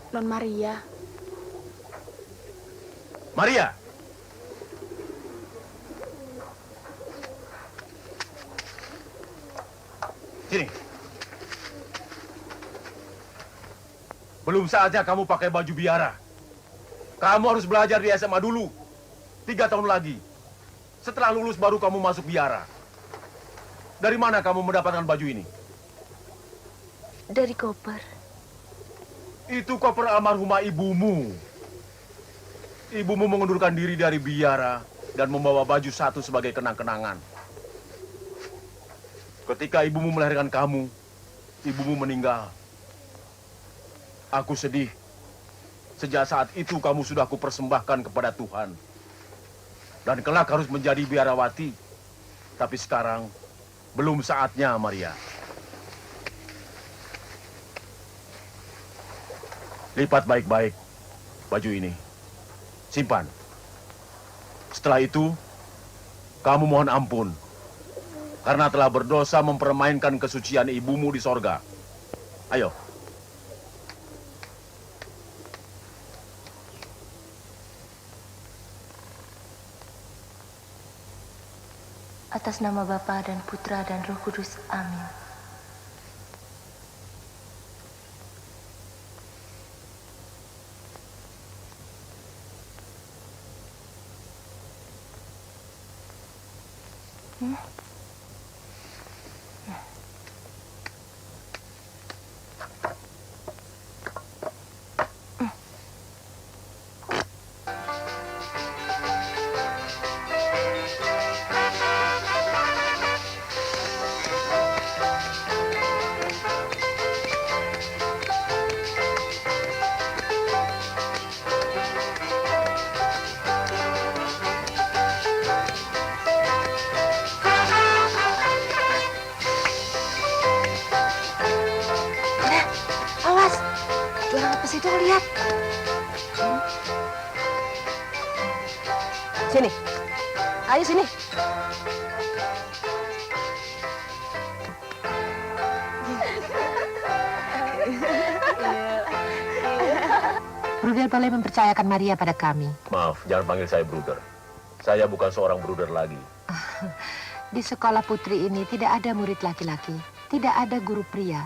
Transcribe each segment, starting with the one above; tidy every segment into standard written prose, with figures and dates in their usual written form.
Non Maria. Maria! Sini. Belum saatnya kamu pakai baju biara. Kamu harus belajar di SMA dulu. 3 tahun lagi. Setelah lulus baru kamu masuk biara. Dari mana kamu mendapatkan baju ini? Dari koper. Itu koper almarhumah ibumu. Ibumu mengundurkan diri dari biara dan membawa baju satu sebagai kenang-kenangan. Ketika ibumu melahirkan kamu, ibumu meninggal. Aku sedih. Sejak saat itu kamu sudah kupersembahkan kepada Tuhan. Dan kelak harus menjadi biarawati. Tapi sekarang belum saatnya, Maria. Lipat baik-baik baju ini. Simpan. Setelah itu, kamu mohon ampun. Karena telah berdosa mempermainkan kesucian ibumu di sorga. Ayo. Atas nama Bapa dan Putra dan Roh Kudus. Amin. Awas, jualan apa sih itu lihat. Sini. Ayo sini. Bruder boleh mempercayakan Maria pada kami. Maaf, jangan panggil saya bruder. Saya bukan seorang bruder lagi. Di sekolah putri ini tidak ada murid laki-laki, tidak ada guru pria.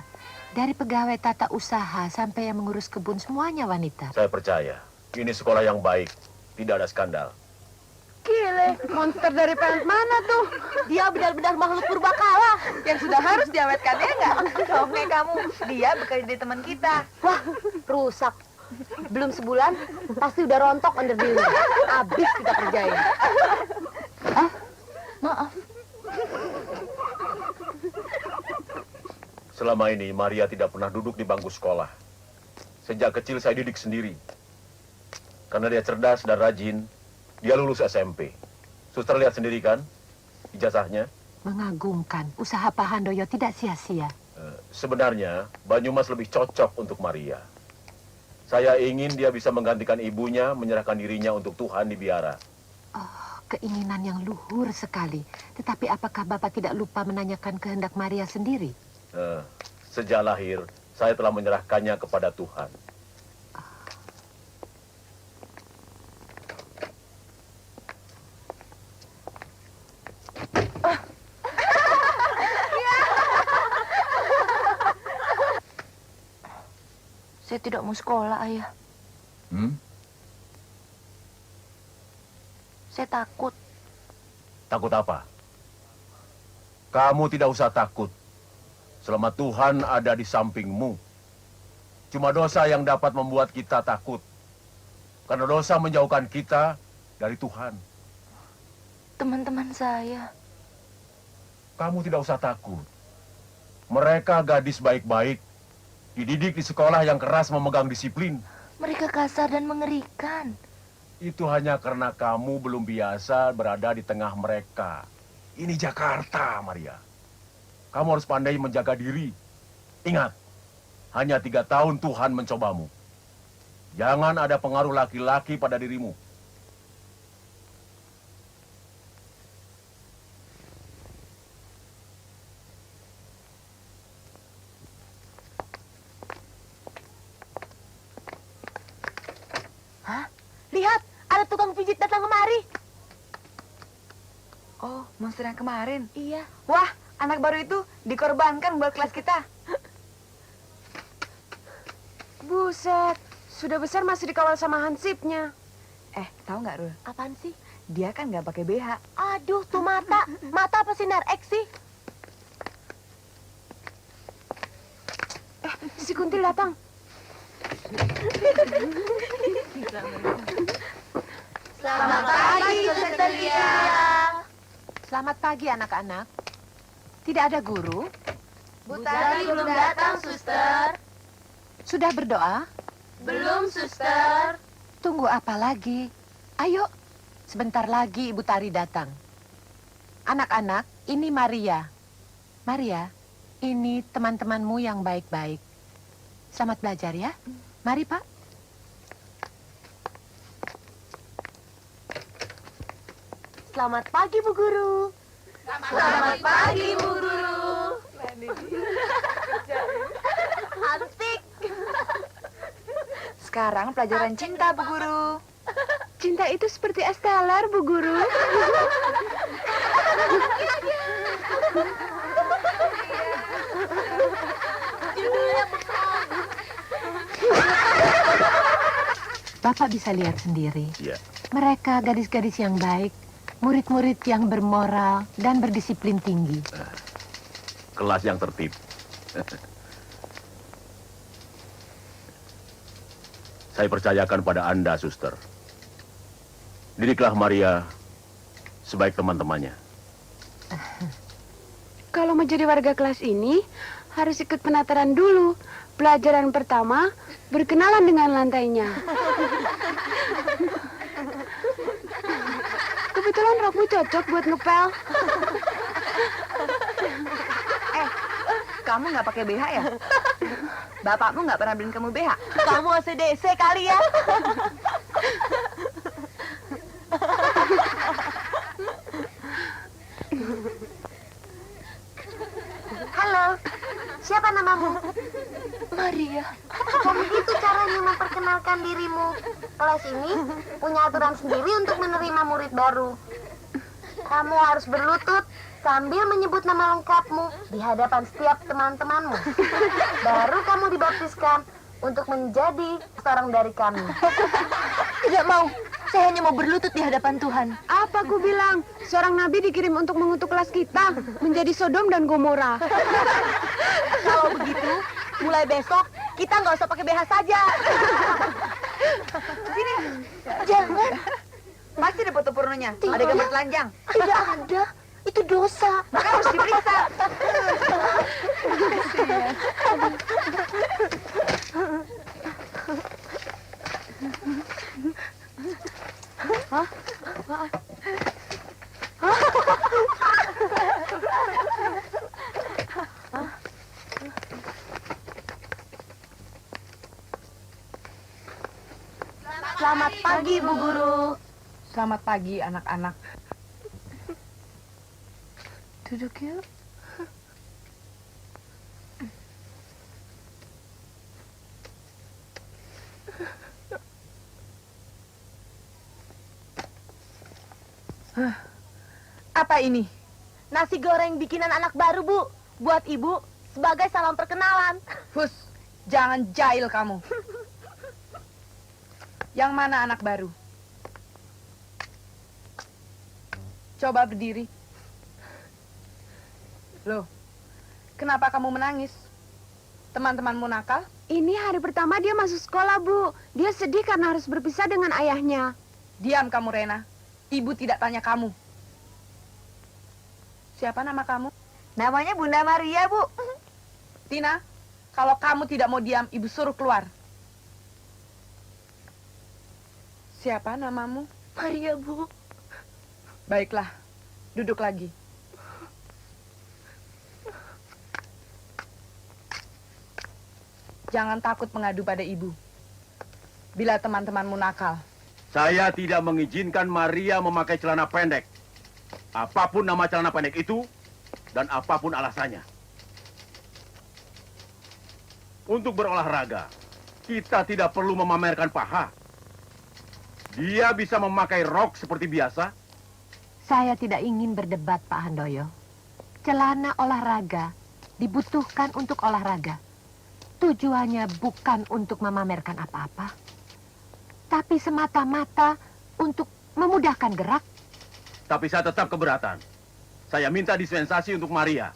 Dari pegawai tata usaha sampai yang mengurus kebun semuanya wanita. Saya percaya, ini sekolah yang baik, tidak ada skandal. Gile, monster dari planet mana tuh? Dia benar-benar makhluk purbakala Yang sudah harus diawetkan, ya nggak? Oke kamu, dia bekerja di teman kita. Wah, rusak. Belum sebulan, pasti udah rontok under diri. Habis kita kerjain. Maaf. Selama ini Maria tidak pernah duduk di bangku sekolah. Sejak kecil saya didik sendiri. Karena dia cerdas dan rajin, dia lulus SMP. Suster lihat sendiri kan ijazahnya? Mengagumkan. Usaha Pak Handoyo tidak sia-sia. Sebenarnya Banyumas lebih cocok untuk Maria. Saya ingin dia bisa menggantikan ibunya, menyerahkan dirinya untuk Tuhan di biara. Oh, keinginan yang luhur sekali. Tetapi apakah Bapak tidak lupa menanyakan kehendak Maria sendiri? Sejak lahir, saya telah menyerahkannya kepada Tuhan. Saya tidak mau sekolah, Ayah. Saya takut. Takut apa? Kamu tidak usah takut. Selama Tuhan ada di sampingmu. Cuma dosa yang dapat membuat kita takut. Karena dosa menjauhkan kita dari Tuhan. Teman-teman saya. Kamu tidak usah takut. Mereka gadis baik-baik. Dididik di sekolah yang keras memegang disiplin. Mereka kasar dan mengerikan. Itu hanya karena kamu belum biasa berada di tengah mereka. Ini Jakarta, Maria. Kamu harus pandai menjaga diri. Ingat, hanya 3 tahun Tuhan mencobamu. Jangan ada pengaruh laki-laki pada dirimu. monster yang kemarin. Iya. Wah, anak baru itu dikorbankan buat kelas kita. Buset, sudah besar masih dikawal sama hansipnya. Tahu nggak, Rul? Apaan sih? Dia kan nggak pakai BH. Aduh, tuh mata. Mata apa sinar X sih? Si Kuntil datang. Selamat pagi, Suster Lia. Selamat pagi anak-anak. Tidak ada guru? Bu Tari belum datang, Suster. Sudah berdoa? Belum, Suster. Tunggu apa lagi? Ayo, sebentar lagi Ibu Tari datang. Anak-anak, ini Maria. Maria, ini teman-temanmu yang baik-baik. Selamat belajar ya. Mari, Pak. Selamat pagi, Bu Guru. Selamat pagi, Bu Guru. Asik. Sekarang pelajaran cinta, Bu Guru. Cinta itu seperti es teler, Bu Guru. Bapak bisa lihat sendiri. Iya. Mereka gadis-gadis yang baik, murid-murid yang bermoral dan berdisiplin tinggi. Kelas yang tertib. Saya percayakan pada Anda, Suster. Didiklah Maria sebaik teman-temannya. Kalau mau jadi warga kelas ini, harus ikut penataran dulu. Pelajaran pertama, berkenalan dengan lantainya. Kebetulan rokmu cocok buat ngepel. Kamu nggak pakai BH ya? Bapakmu nggak pernah beliin kamu BH? Kamu ACDC kali ya? Halo, siapa namamu? Maria. Oh, begitu caranya memperkenalkan dirimu. Kelas ini punya aturan sendiri untuk menerima murid baru. Kamu harus berlutut sambil menyebut nama lengkapmu di hadapan setiap teman-temanmu. Baru kamu dibaptiskan untuk menjadi seorang dari kami. Tidak mau. Saya hanya mau berlutut di hadapan Tuhan. Apa ku bilang? Seorang nabi dikirim untuk mengutuk kelas kita menjadi Sodom dan Gomora. Kalau begitu, mulai besok kita nggak usah pakai BH saja. Sini. Jangan. Pasti ada foto pornonya. Tidak. Ada gambar telanjang. Tidak ada. Itu dosa. Maka harus diperiksa. Selamat pagi, Bu Guru. Selamat pagi, anak-anak. Duduk yuk. Apa ini? Nasi goreng bikinan anak baru, Bu. Buat Ibu sebagai salam perkenalan. Hus, jangan jahil kamu. Yang mana anak baru? Coba berdiri. Loh, kenapa kamu menangis? Teman-temanmu nakal? Ini hari pertama dia masuk sekolah, Bu. Dia sedih karena harus berpisah dengan ayahnya. Diam kamu, Rena. Ibu tidak tanya kamu. Siapa nama kamu? Namanya Bunda Maria, Bu. Tina, kalau kamu tidak mau diam, Ibu suruh keluar. Siapa namamu? Maria, Bu. Baiklah, duduk lagi. Jangan takut mengadu pada ibu. Bila teman-temanmu nakal. Saya tidak mengizinkan Maria memakai celana pendek. Apapun nama celana pendek itu, dan apapun alasannya. Untuk berolahraga, kita tidak perlu memamerkan paha. Dia bisa memakai rok seperti biasa, Saya tidak ingin berdebat, Pak Handoyo. Celana olahraga dibutuhkan untuk olahraga. Tujuannya bukan untuk memamerkan apa-apa, tapi semata-mata untuk memudahkan gerak. Tapi saya tetap keberatan. Saya minta dispensasi untuk Maria.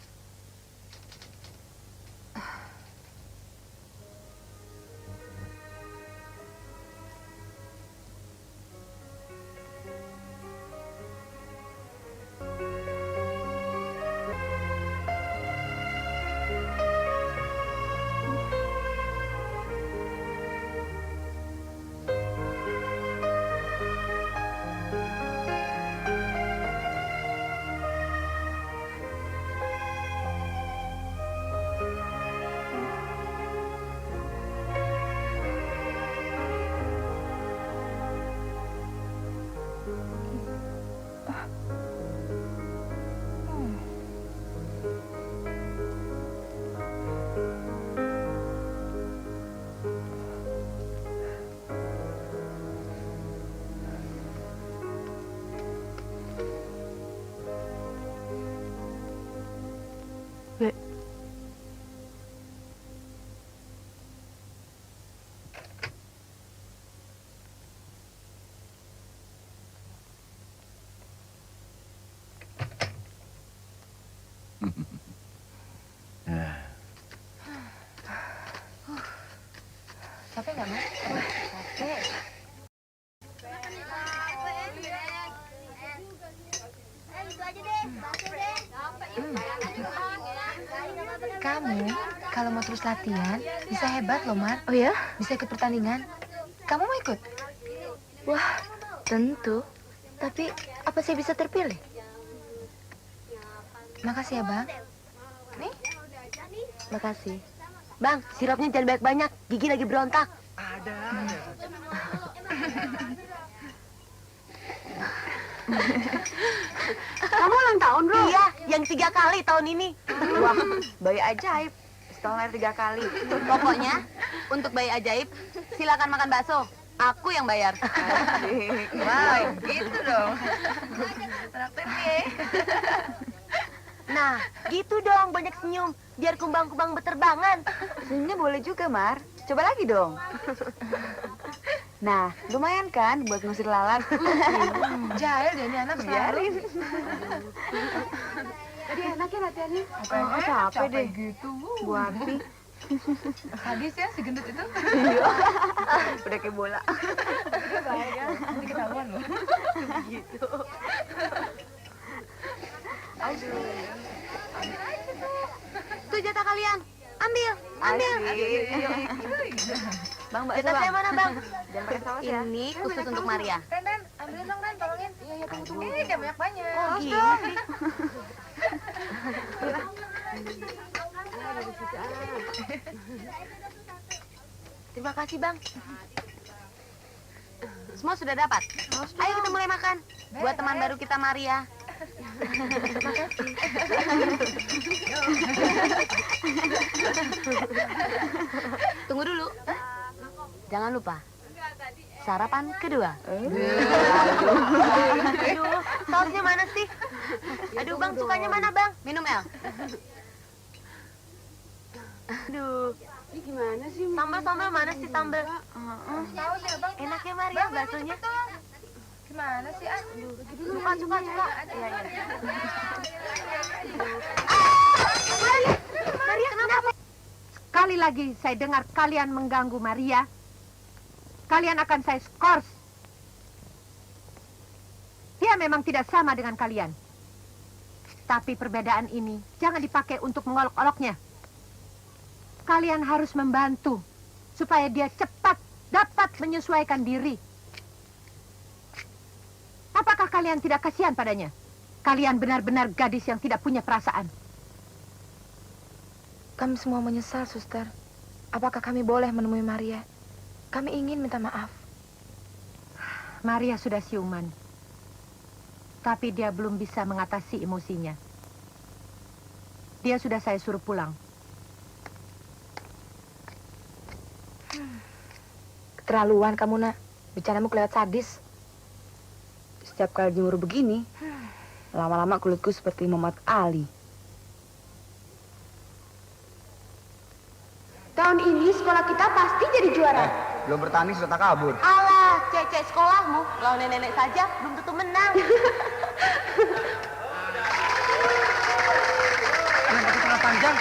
Capek nggak, Mas? Capek. Kamu kalau mau terus latihan bisa hebat loh, Mar. Oh ya? Bisa ikut pertandingan. Kamu mau ikut? Wah, tentu. Tapi apa saya bisa terpilih? Makasih ya, Bang. Nih. Makasih. Bang, sirapnya jangan banyak-banyak. Gigi lagi berontak. Kamu ulang tahun, Ro? Iya, yang 3 kali tahun ini. Wah, bayi ajaib. Setahun lahir 3 kali. Pokoknya, untuk bayi ajaib, silakan makan bakso. Aku yang bayar. Wow, gitu dong. Traktir nih. Nah, gitu dong, banyak senyum. Biar kumbang-kumbang berterbangan. Senyumnya boleh juga, Mar. Coba lagi dong. Nah, lumayan kan buat ngusir lalat. Jahil dia ini anak biarin. Tadi enak ya latihannya? Capek deh. Gitu. Bu Arti. Sadis ya si gendut itu. Udah kayak bola. Bahaya. Nanti ketahuan loh. Gitu. Tuh jatah kalian. Ambil, ambil. Bang, Jatah saya mana, Bang? Jangan pakai saus ya. Ini khusus untuk Maria. Ren, ambilin dong, Ren, tolongin. Iya, tunggu. Ini jangan banyak-banyak. Oh, gini. Terima kasih, Bang. Semua sudah dapat? Ayo kita mulai makan. Buat teman baru kita, Maria. Tunggu dulu. Jangan lupa. Sarapan kedua. Aduh, sausnya mana sih? Aduh, Bang, sukanya mana, Bang? Minum, El. Aduh, Ini gimana sih? sambal mana sih sambal? Saus ya, Bang. Enaknya Maria baksonya. Gimana sih, ah? Suka. Iya. Maria, kenapa? Sekali lagi saya dengar kalian mengganggu Maria, kalian akan saya skors. Dia memang tidak sama dengan kalian. Tapi perbedaan ini jangan dipakai untuk mengolok-oloknya. Kalian harus membantu supaya dia cepat dapat menyesuaikan diri. Apakah kalian tidak kasihan padanya? Kalian benar-benar gadis yang tidak punya perasaan. Kami semua menyesal, Suster. Apakah kami boleh menemui Maria? Kami ingin minta maaf. Maria sudah siuman. Tapi dia belum bisa mengatasi emosinya. Dia sudah saya suruh pulang. Keterlaluan kamu, Nak. Bicaramu kelihatan sadis. Setiap kali jemur begini, Lama-lama kulitku seperti Muhammad Ali. Tahun ini sekolah kita pasti jadi juara. Belum bertanding sudah tak kabur. Alah, cek sekolahmu. Lawan nenek-nenek saja belum tentu menang. Yang pakai celana panjang.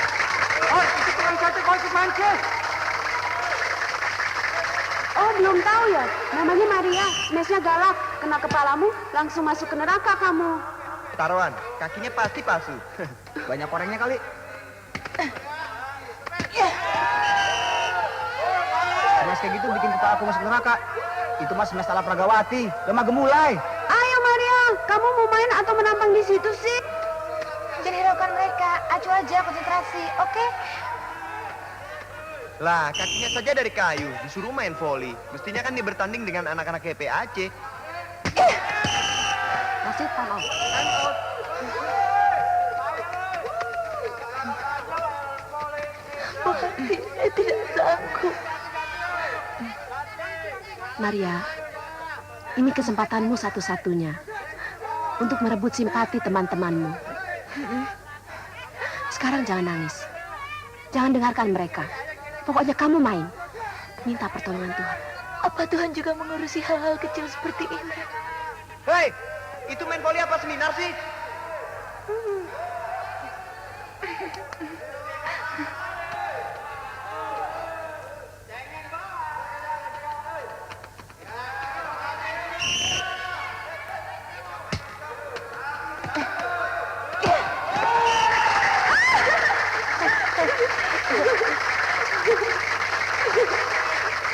Oh, itu kurang satu kau ikut mancing. Oh, belum tahu ya? Namanya Maria. Mesnya galak. Kena kepalamu, langsung masuk ke neraka kamu. Taruhan, kakinya pasti palsu. Banyak orangnya kali. Mas kayak gitu bikin kepala aku masuk neraka. Itu mas masalah Pragawati. Lemah gemulai. Ayo Maria, kamu mau main atau menampang di situ sih? Jangan hiraukan mereka. Acu aja, konsentrasi, oke? Lah, kakinya saja dari kayu. Disuruh main voli. Mestinya kan dia bertanding dengan anak-anak PAC. Masih time out. Saya tidak sanggup. Maria, ini kesempatanmu satu-satunya untuk merebut simpati teman-temanmu. Sekarang jangan nangis. Jangan dengarkan mereka. Pokoknya kamu main. Minta pertolongan Tuhan. Apa Tuhan juga mengurusi hal-hal kecil seperti ini? Hei, itu main voli apa seminar sih?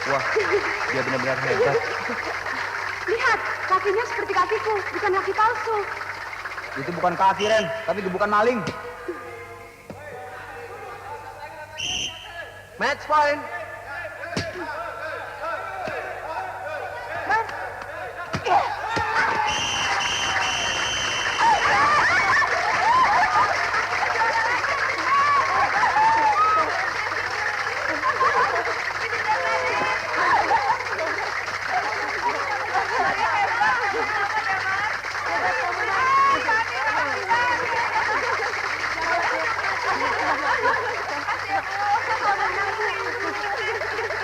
Wah, dia benar-benar hebat. Lihat, kakinya seperti kakiku, bukan kaki palsu. Itu bukan kaki, Ren, tapi gebukan maling. Match point.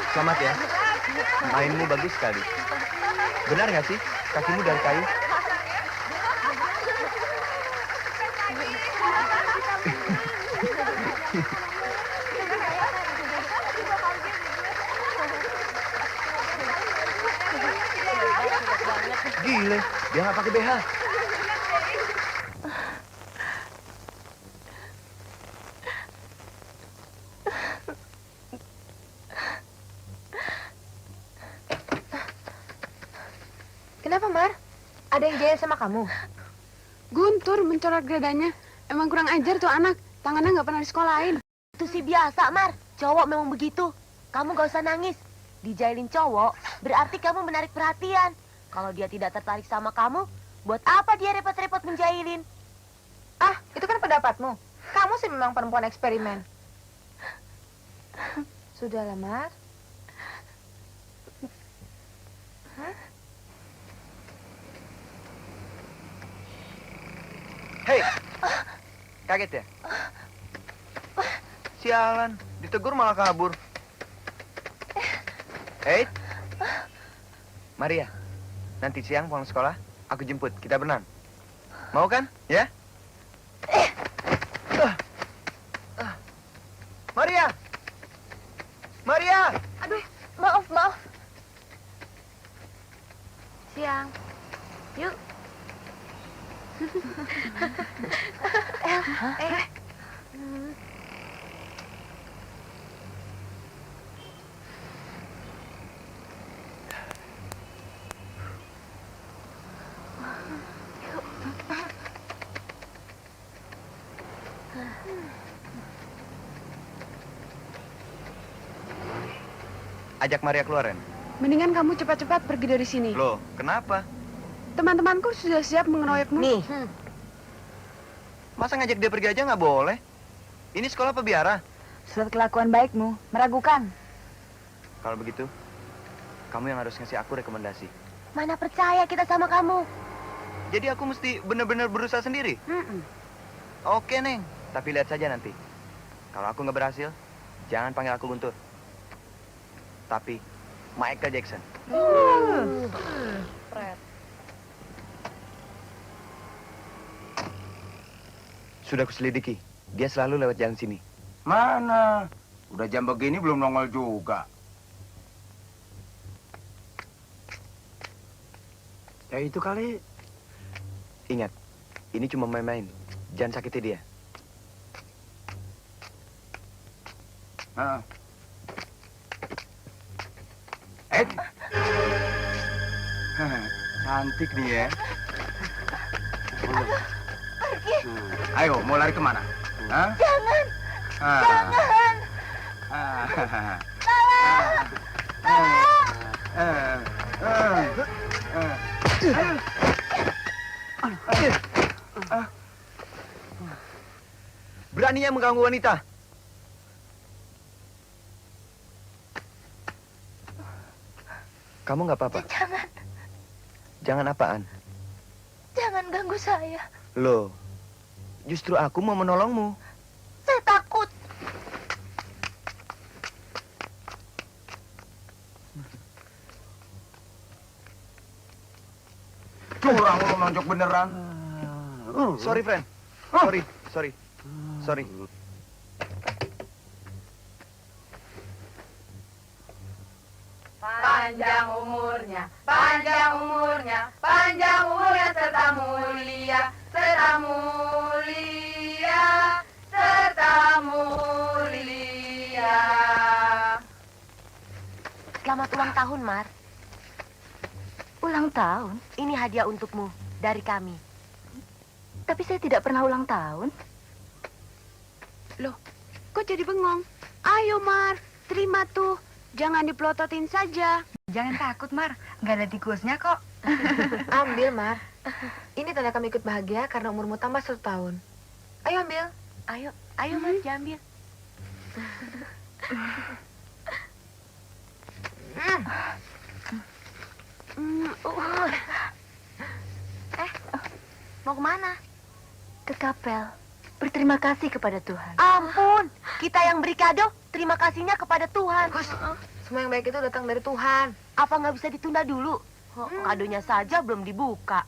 Selamat ya. Mainmu bagus sekali. Benar nggak sih? Kakimu dari kayu? Gile, dia nggak pakai BH. Kenapa, Mar? Ada yang jahil sama kamu? Guntur mencoret gradanya. Emang kurang ajar tuh anak. Tangannya nggak pernah disekolahin. Itu sih biasa, Mar. Cowok memang begitu. Kamu gak usah nangis. Dijailin cowok, berarti kamu menarik perhatian. Kalau dia tidak tertarik sama kamu, buat apa dia repot-repot menjailin? Ah, itu kan pendapatmu. Kamu sih memang perempuan eksperimen. Sudahlah, Mar. Hei, kaget ya? Sialan, ditegur malah kabur. Hei, Maria, nanti siang pulang sekolah, aku jemput, kita berenang. Mau kan? Ya? Maria! Maria! Aduh, maaf. Siang. Yuk. Ajak Maria keluar, Ren. Mendingan kamu cepat-cepat pergi dari sini. Loh, kenapa? Teman-temanku sudah siap mengeroyokmu. Nih, Masa ngajak dia pergi aja nggak boleh? Ini sekolah apa biara? Surat kelakuan baikmu meragukan. Kalau begitu, kamu yang harus ngasih aku rekomendasi. mana percaya kita sama kamu. Jadi aku mesti benar-benar berusaha sendiri? Oke, Neng. Tapi lihat saja nanti. Kalau aku nggak berhasil, jangan panggil aku Guntur. Tapi Michael Jackson. Sudah kuselidiki. Dia selalu lewat jalan sini. Mana? Udah jam begini belum nongol juga. Ya itu kali. Ingat, ini cuma main-main. Jangan sakiti dia. Ah. Cantik nih ya. Ayo, mau lari kemana? Hah? Jangan. Jangan. Beraninya mengganggu wanita. Kamu nggak apa-apa? Jangan. Jangan apaan? Jangan ganggu saya. Loh, justru aku mau menolongmu. Saya takut. Curang lu nonjok beneran. Sorry, friend. Sorry. Panjang umurnya, panjang umurnya, panjang umurnya serta mulia, serta mulia, serta mulia. Selamat ulang tahun, Mar. Ulang tahun? Ini hadiah untukmu dari kami. Tapi saya tidak pernah ulang tahun. Loh, kok jadi bengong? Ayo, Mar, terima tuh. Jangan dipelototin saja. Jangan takut, Mar. Nggak ada tikusnya kok. Ambil, Mar. Ini tanda kami ikut bahagia karena umurmu tambah 1 tahun. Ayo ambil. Ayo, Mar, diambil. Mau kemana? Ke kapel. Berterima kasih kepada Tuhan. Ampun, kita yang beri kado, terima kasihnya kepada Tuhan. Hus, semua yang baik itu datang dari Tuhan. Apa nggak bisa ditunda dulu? Kadonya saja belum dibuka.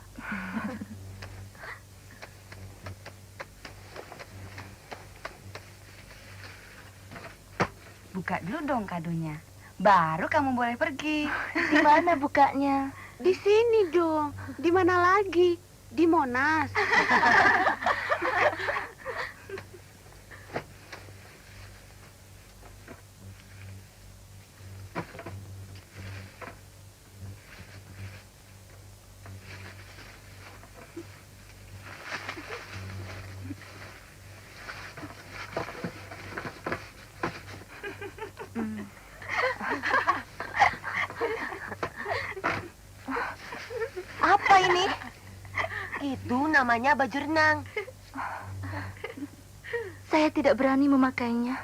Buka dulu dong kadonya. Baru kamu boleh pergi. Di mana bukanya? Di sini dong. Di mana lagi? Di Monas. Apa ini? Itu namanya baju renang. Saya tidak berani memakainya.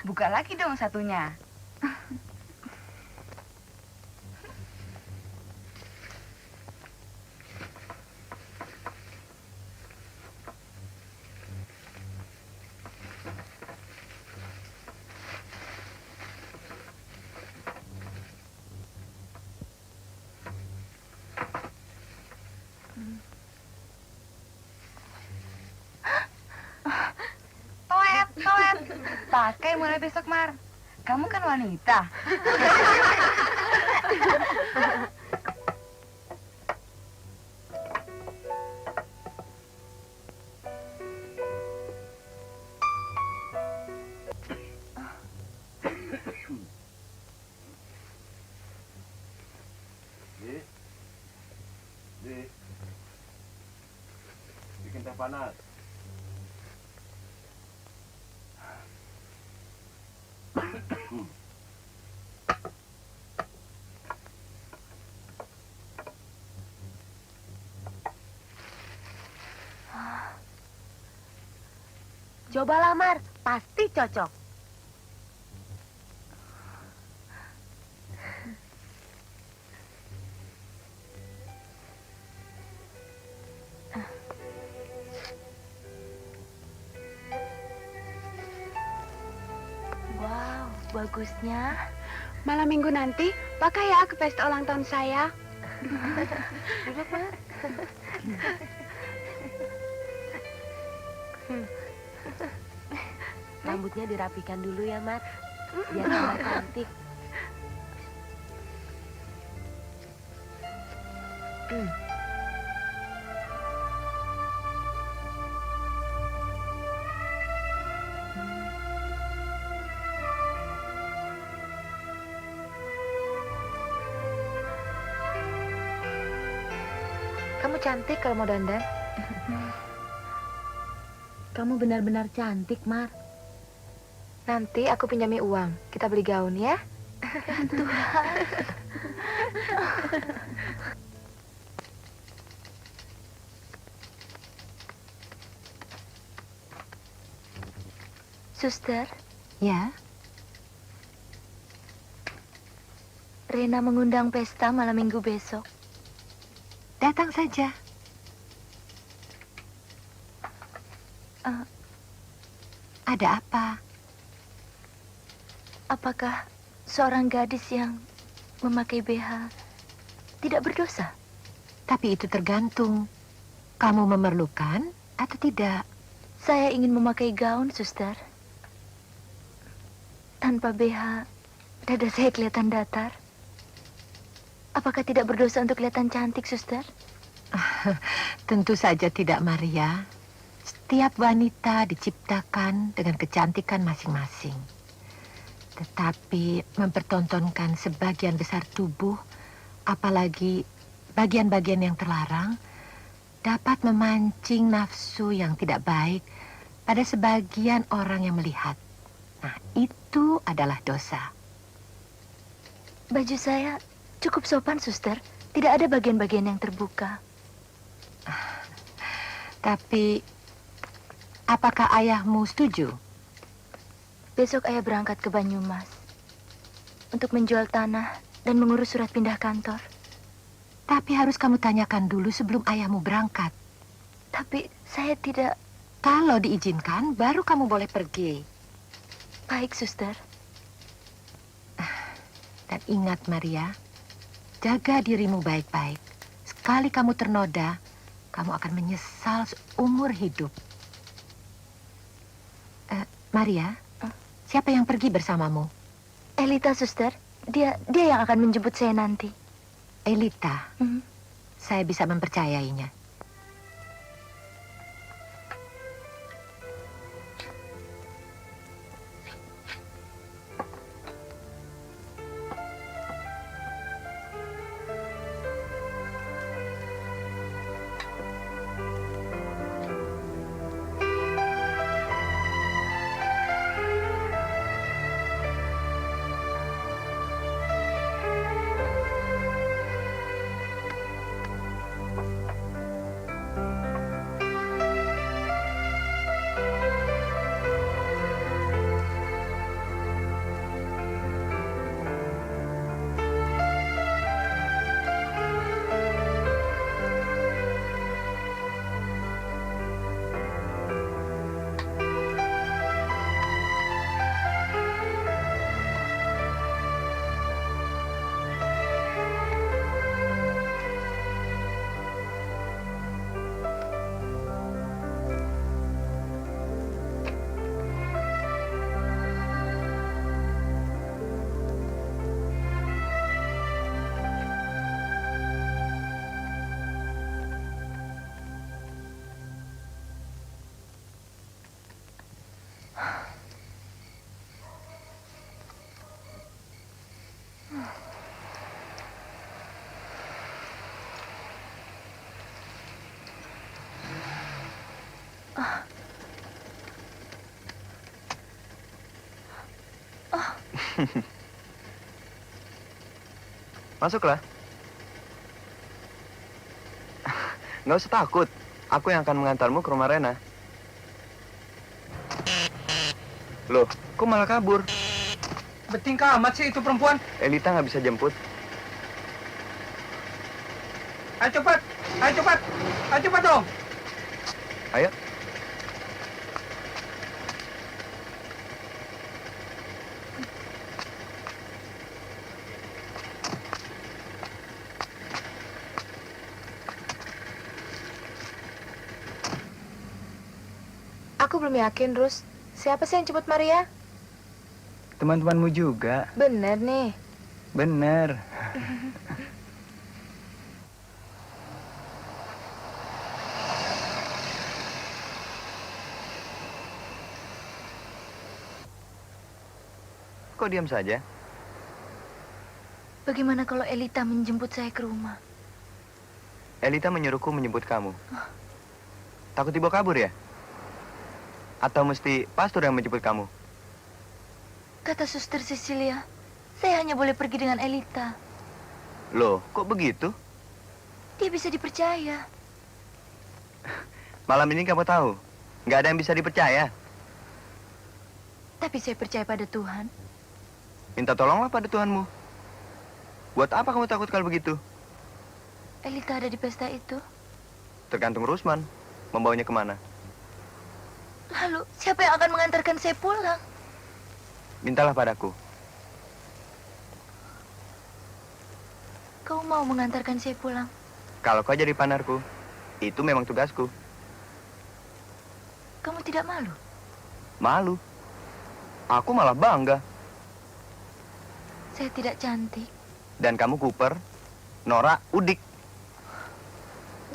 Buka lagi dong satunya. Toet. Pakai mulai besok, Mar. Kamu kan wanita. Di. Bikin teh panas. Coba lamar, pasti cocok. Bagusnya. Malam minggu nanti, pakai ya ke pesta ulang tahun saya. Duduk, Mar. Rambutnya dirapikan dulu ya, Mar. Biar tambah cantik. Kamu cantik kalau mau dandan. Kamu benar-benar cantik, Mar. Nanti aku pinjami uang. Kita beli gaun ya. Suster, Ya, Rena mengundang pesta malam minggu besok. datang saja. Ada apa? Apakah seorang gadis yang memakai BH tidak berdosa? Tapi itu tergantung. Kamu memerlukan atau tidak? Saya ingin memakai gaun, suster. Tanpa BH, dada saya kelihatan datar. Apakah tidak berdosa untuk kelihatan cantik, suster? Tentu saja tidak, Maria. Setiap wanita diciptakan dengan kecantikan masing-masing. Tetapi mempertontonkan sebagian besar tubuh, apalagi bagian-bagian yang terlarang, dapat memancing nafsu yang tidak baik pada sebagian orang yang melihat. Nah, itu adalah dosa. Baju saya cukup sopan, suster. Tidak ada bagian-bagian yang terbuka. Tapi, apakah ayahmu setuju? Besok ayah berangkat ke Banyumas untuk menjual tanah dan mengurus surat pindah kantor. Tapi harus kamu tanyakan dulu sebelum ayahmu berangkat. Tapi saya tidak... Kalau diizinkan, baru kamu boleh pergi. Baik, suster. Dan ingat, Maria, jaga dirimu baik-baik. Sekali kamu ternoda, kamu akan menyesal seumur hidup. Maria, siapa yang pergi bersamamu? Elita, suster. Dia yang akan menjemput saya nanti. Elita. Saya bisa mempercayainya. Masuklah. Nggak usah takut. Aku yang akan mengantarmu ke rumah Rena. Loh, kok malah kabur? Beting amat sih itu perempuan. Elita nggak bisa jemput. Ayo cepat. Ayo cepat. Ayo cepat dong. Ayo. Aku belum yakin, Rus. Siapa sih yang jemput Maria? Teman-temanmu juga. Bener nih. Bener. Kok diam saja? Bagaimana kalau Elita menjemput saya ke rumah? Elita menyuruhku menjemput kamu. Takut dibawa kabur ya? Atau mesti pastor yang menjemput kamu? Kata Suster Cecilia, saya hanya boleh pergi dengan Elita. Loh, kok begitu? Dia bisa dipercaya. Malam ini kamu tahu, nggak ada yang bisa dipercaya. Tapi saya percaya pada Tuhan. Minta tolonglah pada Tuhanmu. Buat apa kamu takut kalau begitu? Elita ada di pesta itu. Tergantung Rusman, membawanya kemana. Lalu, siapa yang akan mengantarkan saya pulang? Mintalah padaku. Kau mau mengantarkan saya pulang? Kalau kau jadi panarku, itu memang tugasku. Kamu tidak malu? Malu? Aku malah bangga. Saya tidak cantik. Dan kamu Cooper, Nora, Udik.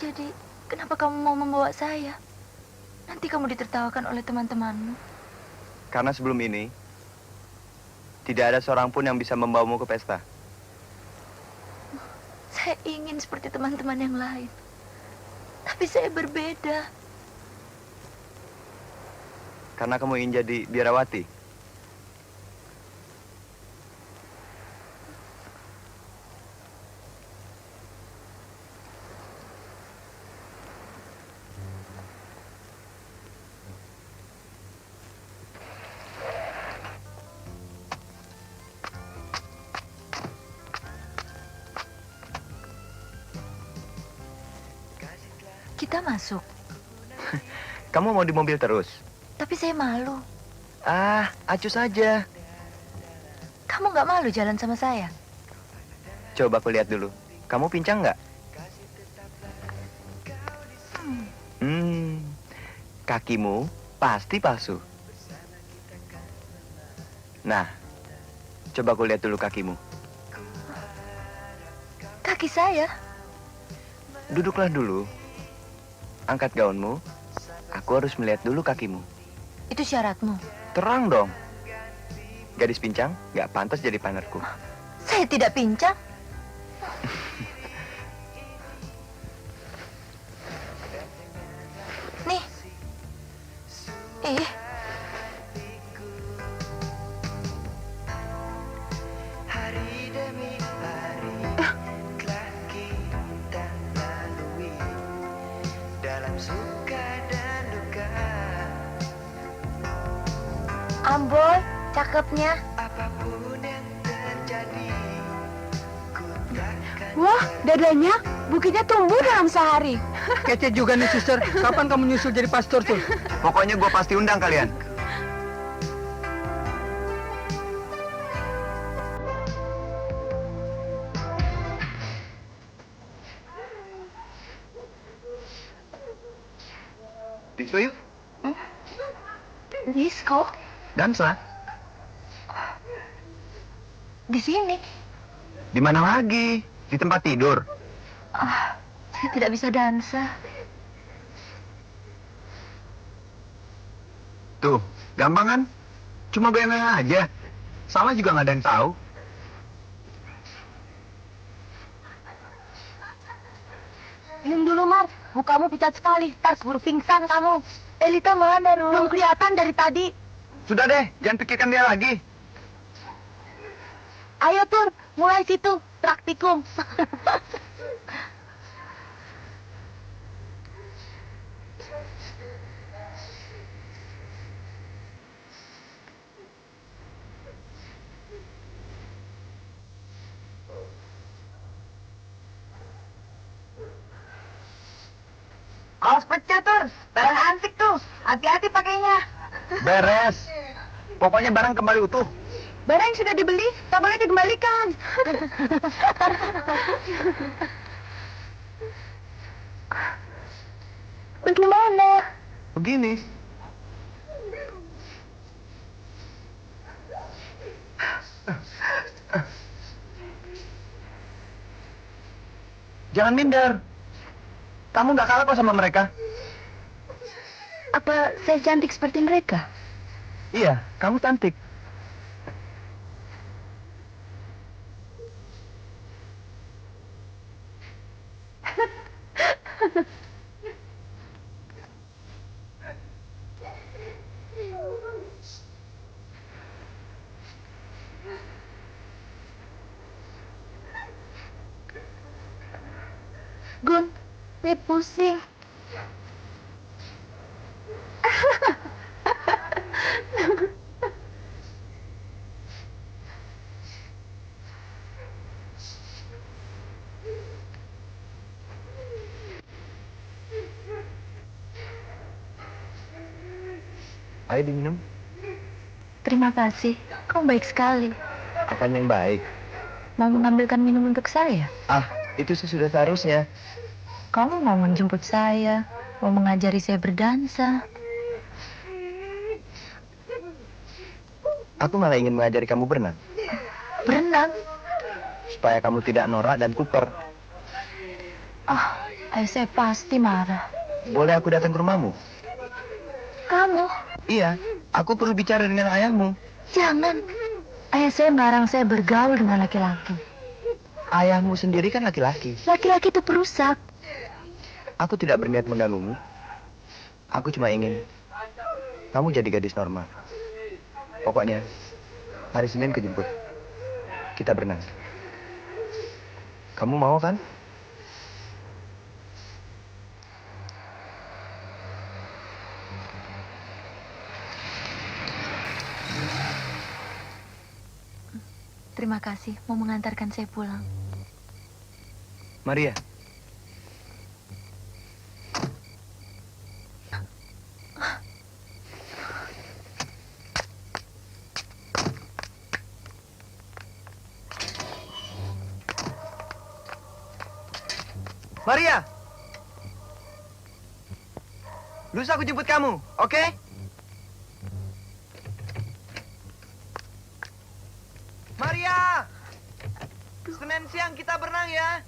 Jadi, kenapa kamu mau membawa saya? Nanti kamu ditertawakan oleh teman-temanmu. Karena sebelum ini, tidak ada seorang pun yang bisa membawamu ke pesta. Saya ingin seperti teman-teman yang lain. Tapi saya berbeda. Karena kamu ingin jadi biarawati. Kita masuk. Kamu mau di mobil terus? Tapi saya malu. Ah, acuh saja. Kamu nggak malu jalan sama saya? Coba aku lihat dulu. Kamu pincang nggak? Kakimu pasti palsu. Nah, coba aku lihat dulu kakimu. Kaki saya? Duduklah dulu. Angkat gaunmu. Aku harus melihat dulu kakimu. Itu syaratmu. Terang dong. Gadis pincang nggak pantas jadi partnerku. Saya tidak pincang. Nih. Hari demi hari telah kita lalui dalam suka dan duka. Amboy, cakepnya. Apapun yang terjadi, ku takkan. Wah, dadanya, bukitnya tumbuh dalam sehari. Kece juga nih, suster. Kapan kamu nyusul jadi pastor tuh? Pokoknya gue pasti undang kalian. Disco yuk. Disco? Dansa. Di sini? Di mana lagi? Di tempat tidur. Saya tidak bisa dansa. Tuh, gampang kan? Cuma goyang aja. Salah juga nggak ada yang tahu. Minum dulu, Mar. Mukamu pucat sekali. Tas buru pingsan kamu. Elita mana, Ru? Belum kelihatan dari tadi. Sudah deh, jangan pikirkan dia lagi. Ayo, Tur. Mulai situ. Praktikum. Awas pecah, Tur. Barang antik tuh. Hati-hati pakainya. Beres. Pokoknya barang kembali utuh. Barang yang sudah dibeli, tak boleh dikembalikan. Bagaimana? Begini. Jangan minder. Kamu nggak kalah kok sama mereka. Apa saya cantik seperti mereka? Iya, kamu cantik. Gun, saya pusing. Ayo diminum. Terima kasih, kamu baik sekali. Apanya yang baik? Mau mengambilkan minum untuk saya? Ah, itu sih sudah seharusnya. Kamu mau menjemput saya, mau mengajari saya berdansa. Aku malah ingin mengajari kamu berenang. Berenang? Supaya kamu tidak norak dan kuper. Ayah saya pasti marah. Boleh aku datang ke rumahmu? Kamu? Iya, aku perlu bicara dengan ayahmu. Jangan. Ayah saya melarang saya bergaul dengan laki-laki. Ayahmu sendiri kan laki-laki. Laki-laki itu perusak. Aku tidak berniat mengganggumu. Aku cuma ingin kamu jadi gadis normal. Pokoknya, hari Senin kejemput. Kita berenang. Kamu mau kan? Terima kasih, mau mengantarkan saya pulang. Maria. Maria. Lusa aku jemput kamu, oke? Maria! Senin siang kita berenang ya.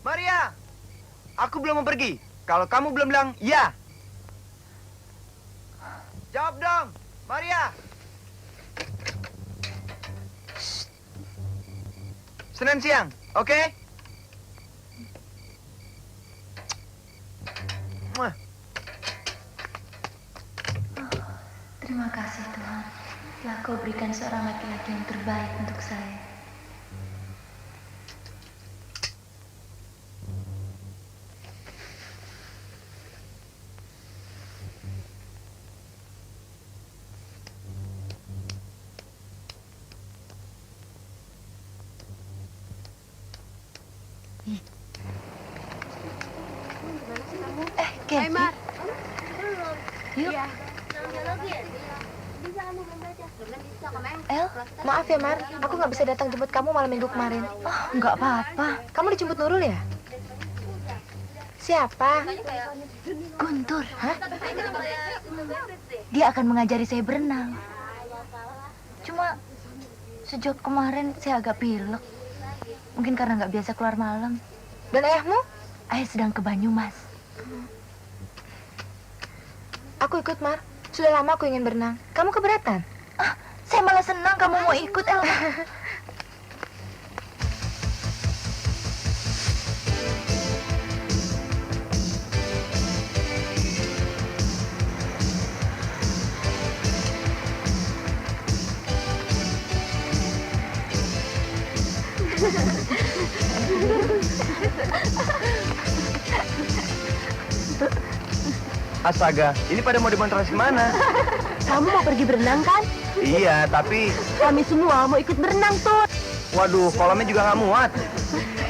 Maria! Aku belum mau pergi. Kalau kamu belum bilang ya. Jawab dong, Maria! Senin siang, oke? Terima kasih Tuhan. Telah kau berikan seorang laki-laki yang terbaik untuk saya. Hai, Mar. Yuk. El, maaf ya Mar, aku nggak bisa datang jemput kamu malam minggu kemarin. Nggak apa-apa. Kamu dijemput Nurul ya? Siapa? Guntur. Hah? Dia akan mengajari saya berenang. Cuma sejak kemarin saya agak pilek. Mungkin karena nggak biasa keluar malam. Dan ayahmu? Ayah sedang ke Banyumas. Aku ikut, Mar. Sudah lama aku ingin berenang. Kamu keberatan? Saya malah senang kamu mau ikut, El. Astaga, ini pada mau demonstrasi kemana? Kamu mau pergi berenang kan? Iya, tapi... Kami semua mau ikut berenang, Tut. Waduh, kolamnya juga nggak muat.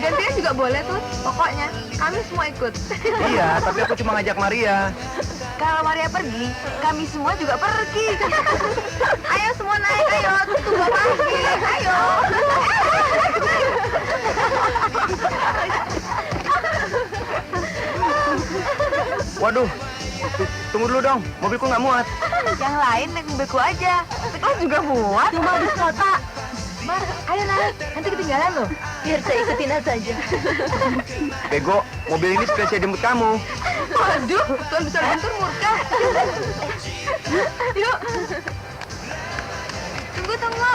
Gantian juga boleh, Tut. Pokoknya, kami semua ikut. Iya, tapi aku cuma ngajak Maria. Kalau Maria pergi, kami semua juga pergi. Ayo semua naik, ayo. Tunggu pagi, ayo. Waduh, tunggu dulu dong, mobilku nggak muat. Yang lain naik mobilku aja. Tapi kau juga muat. Cuma di kota. Mar, ayo naik. Nanti ketinggalan loh. Biar saya ikutin saja. Bego, mobil ini spesial jemput kamu. Waduh, Tuan Besar Guntur murka. Yuk. Tunggu.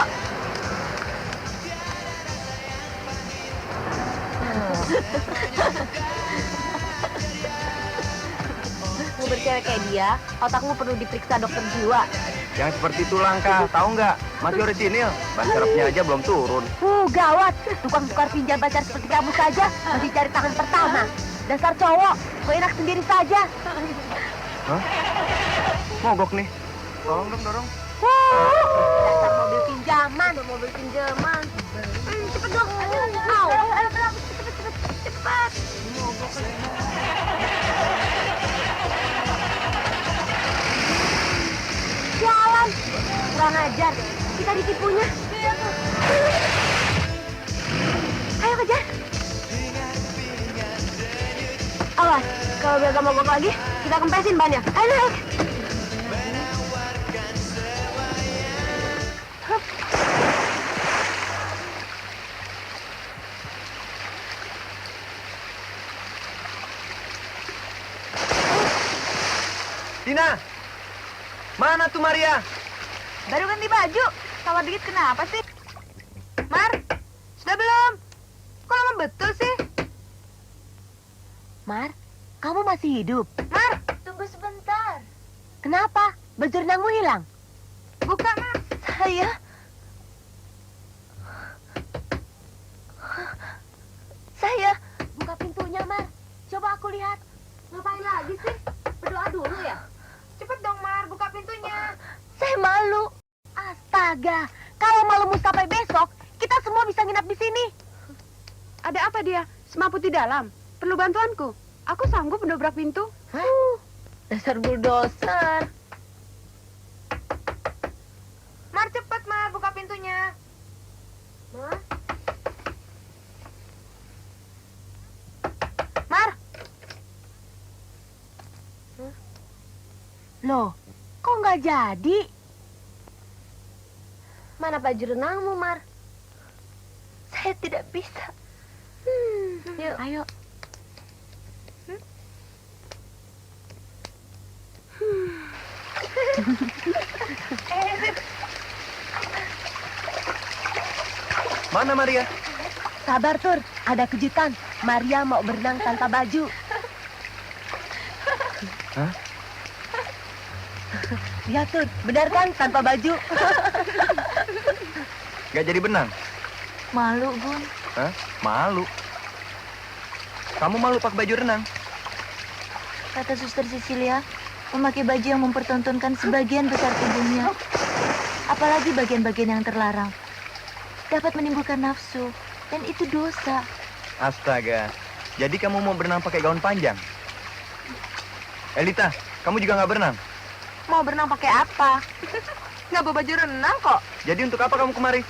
Mau bercewek kayak dia, otakmu perlu diperiksa dokter jiwa. Yang seperti itu langka, tahu nggak? Masih orisinil, ban serepnya aja belum turun. Gawat. Tukang tukar pinjam pacar seperti kamu saja masih cari tangan pertama. Dasar cowok, kau enak sendiri saja. Hah? Mogok nih. Tolong dong, dorong. Dasar mobil pinjaman. Cepet dong. Au. Cepet. Jalan. Kurang ajar. Kita ditipunya. Ayo kejar. Awas, kalau Belga mogok lagi, kita kempesin bannya. Ayo naik. Hup. Tina! Mana tuh Maria? Baru ganti baju. Tawar dikit kenapa sih? Mar, sudah belum? Kok lama betul sih? Mar, kamu masih hidup? Mar, Tunggu sebentar. Kenapa? Baju renangmu hilang? buka Mar. Saya buka pintunya, Mar. Coba aku lihat. Ngapain lagi sih? Berdoa dulu ya? Cepet dong Mar, buka pintunya. Saya malu. Astaga, kalau malumu sampai besok, kita semua bisa nginap di sini. Ada apa dia? Semaput di dalam. Perlu bantuanku? Aku sanggup mendobrak pintu. Dasar bulldozer. Mar, cepet Mar, buka pintunya. Mar. Loh, kok nggak jadi? Mana baju renangmu, Mar? Saya tidak bisa. Yuk, ayo. Mana Maria? Sabar, Tur. Ada kejutan. Maria mau berenang tanpa baju. Hah? Ya, Tur. Benar kan? Tanpa baju. Gak jadi benang? Malu, Gun. Hah? Malu? Kamu malu pakai baju renang? Kata Suster Cecilia, memakai baju yang mempertontonkan sebagian besar tubuhnya, apalagi bagian-bagian yang terlarang, dapat menimbulkan nafsu, dan itu dosa. Astaga, jadi kamu mau berenang pakai gaun panjang? Elita, kamu juga nggak berenang? Mau berenang pakai apa? Nggak bawa baju renang kok. Jadi untuk apa kamu kemari?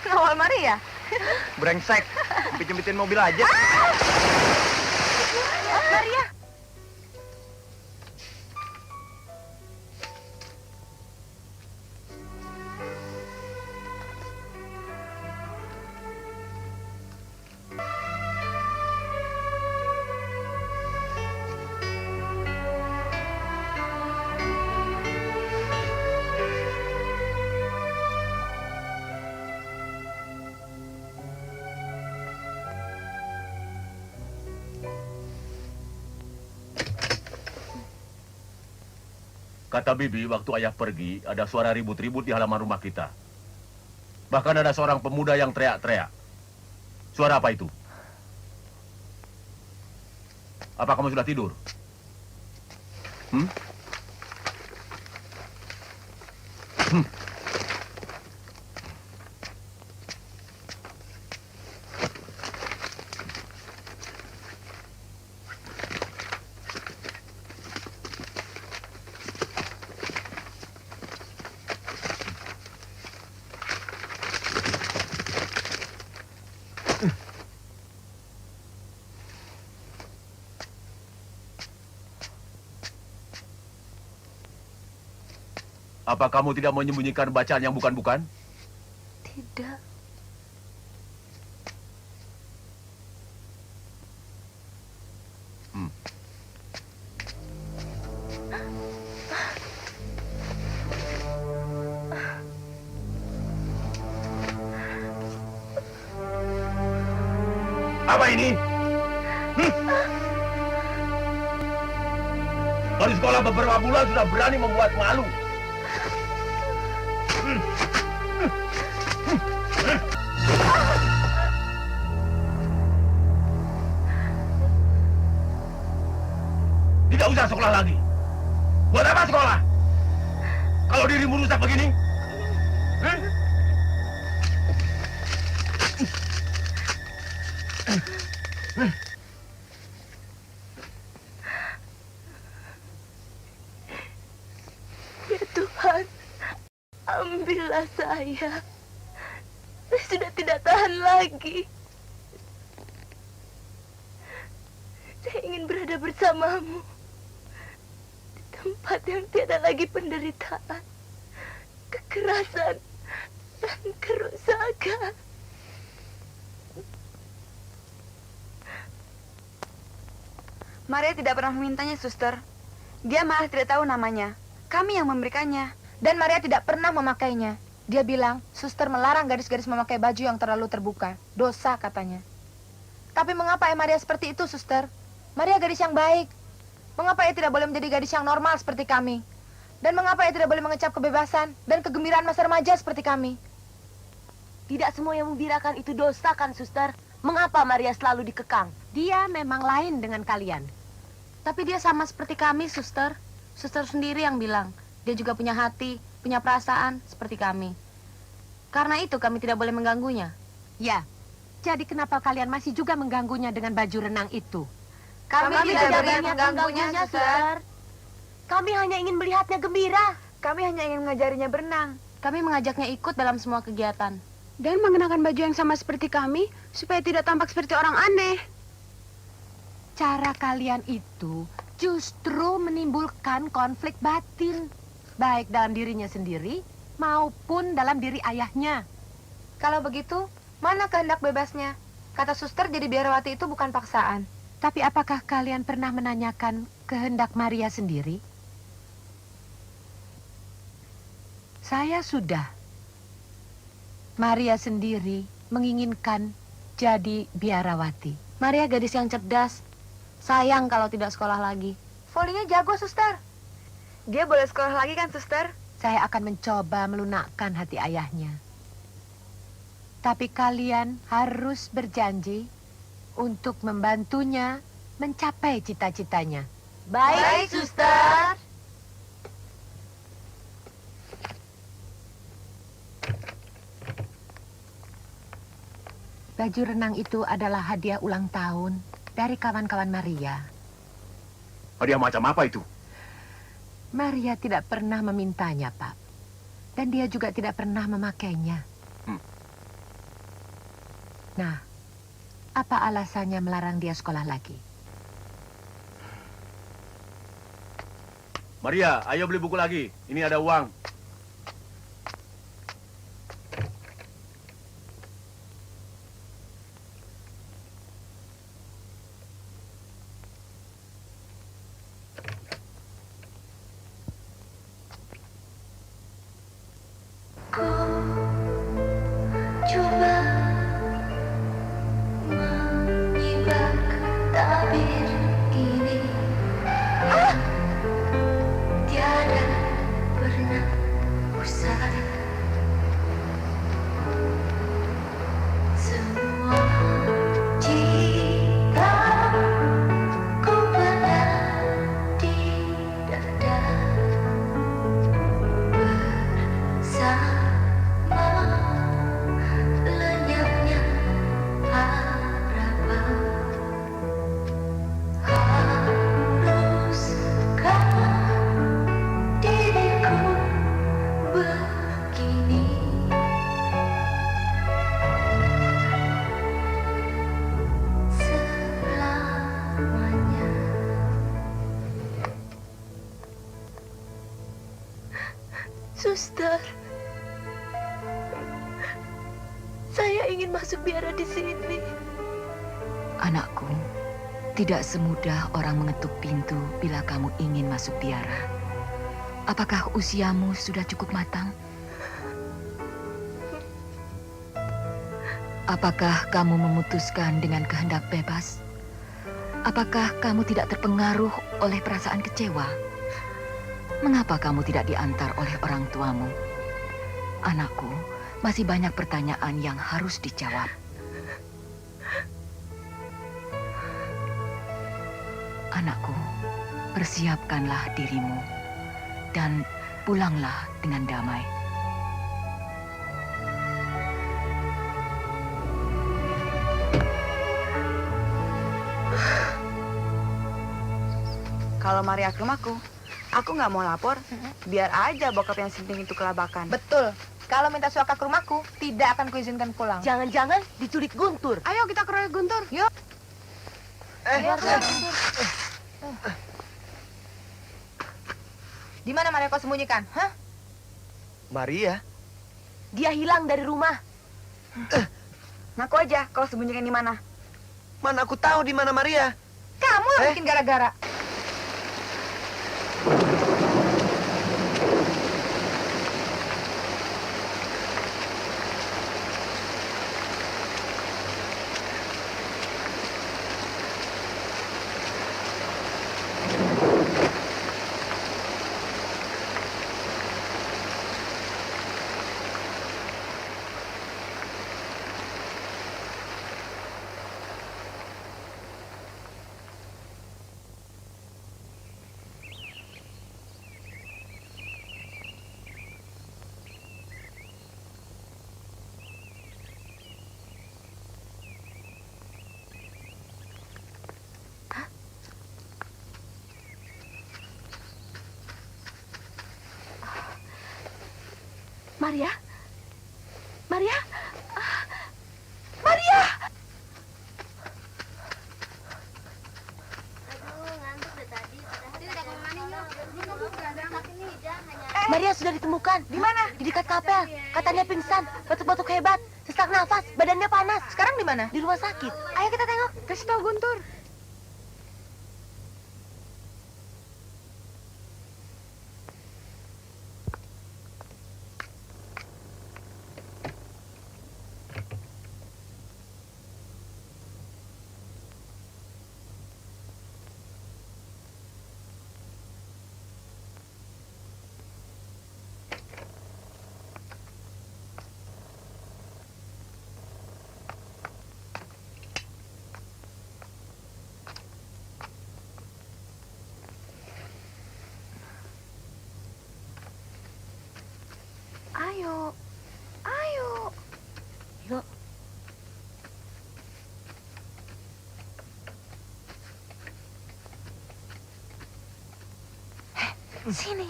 Ngawal Maria. Brengsek, jempit-jempitin mobil aja. Maria. Kata Bibi, waktu ayah pergi, ada suara ribut-ribut di halaman rumah kita. Bahkan ada seorang pemuda yang teriak-teriak. Suara apa itu? Apa kamu sudah tidur? Hmm? Apa kamu tidak menyembunyikan bacaan yang bukan-bukan? Tidak. Apa ini? Dari sekolah beberapa bulan sudah berani membuat malu. Tidak usah sekolah lagi. Buat apa sekolah? Kalau dirimu rusak begini? Ya Tuhan, ambillah saya. Saya sudah tidak tahan lagi. Saya ingin berada bersamamu. Di tempat yang tiada lagi penderitaan, kekerasan, dan kerusakan. Maria tidak pernah memintanya, suster. Dia malah tidak tahu namanya. Kami yang memberikannya. Dan Maria tidak pernah memakainya. Dia bilang, suster melarang gadis-gadis memakai baju yang terlalu terbuka. Dosa katanya. Tapi mengapa Maria seperti itu, suster? Maria gadis yang baik. Mengapa ia tidak boleh menjadi gadis yang normal seperti kami? Dan mengapa ia tidak boleh mengecap kebebasan dan kegembiraan masa remaja seperti kami? Tidak semua yang membirakan itu dosa kan, suster? Mengapa Maria selalu dikekang? Dia memang lain dengan kalian. Tapi dia sama seperti kami, suster. Suster sendiri yang bilang, dia juga punya hati, punya perasaan seperti kami. Karena itu kami tidak boleh mengganggunya. Ya, jadi kenapa kalian masih juga mengganggunya dengan baju renang itu? Kami tidak berniat mengganggunya, suster. Kami hanya ingin melihatnya gembira. Kami hanya ingin mengajarinya berenang. Kami mengajaknya ikut dalam semua kegiatan. Dan mengenakan baju yang sama seperti kami, supaya tidak tampak seperti orang aneh. Cara kalian itu justru menimbulkan konflik batin, baik dalam dirinya sendiri maupun dalam diri ayahnya. Kalau begitu, mana kehendak bebasnya? Kata suster, jadi biarawati itu bukan paksaan. Tapi apakah kalian pernah menanyakan kehendak Maria sendiri? Saya sudah. Maria sendiri menginginkan jadi biarawati. Maria gadis yang cerdas. Sayang kalau tidak sekolah lagi. Volinya jago, suster. Dia boleh sekolah lagi kan, suster? Saya akan mencoba melunakkan hati ayahnya. Tapi kalian harus berjanji untuk membantunya mencapai cita-citanya. Baik, suster. Baju renang itu adalah hadiah ulang tahun dari kawan-kawan Maria. Hadiah macam apa itu? Maria tidak pernah memintanya, Pak. Dan dia juga tidak pernah memakainya. Nah, apa alasannya melarang dia sekolah lagi? Maria, ayo beli buku lagi. Ini ada uang. Coba menyimak tabir ini. Tiada pernah usai. Semua cinta ku pendam di dada. Bersama lenyapnya harapan. Haruskah diriku begini? Selamanya. Suster, Saya ingin masuk biara di sini. Anakku, tidak semudah orang mengetuk pintu bila kamu ingin masuk biara. Apakah usiamu sudah cukup matang? Apakah kamu memutuskan dengan kehendak bebas? Apakah kamu tidak terpengaruh oleh perasaan kecewa? Mengapa kamu tidak diantar oleh orang tuamu? Anakku, masih banyak pertanyaan yang harus dijawab. Anakku, persiapkanlah dirimu dan pulanglah dengan damai. Kalau Maria ke rumahku, aku nggak mau lapor. Biar aja bokap yang sinting itu kelabakan. Betul. Kalau minta suaka ke rumahku, tidak akan kuizinkan pulang. Jangan-jangan diculik Guntur. Ayo kita keroyok Guntur. Yuk. Di mana Maria kau sembunyikan? Hah? Maria? Dia hilang dari rumah. Ngaku aja kau sembunyikan di mana. Mana aku tahu di mana Maria. Kamu yang bikin gara-gara. Maria? Maria? Maria! Maria sudah ditemukan. Di mana? Di dekat kapel. Katanya pingsan, batuk-batuk hebat, sesak nafas, badannya panas. Sekarang di mana? Di rumah sakit. Ayo kita tengok. Kasih tahu Guntur. Ayo. Ayo. Yuk. Sini.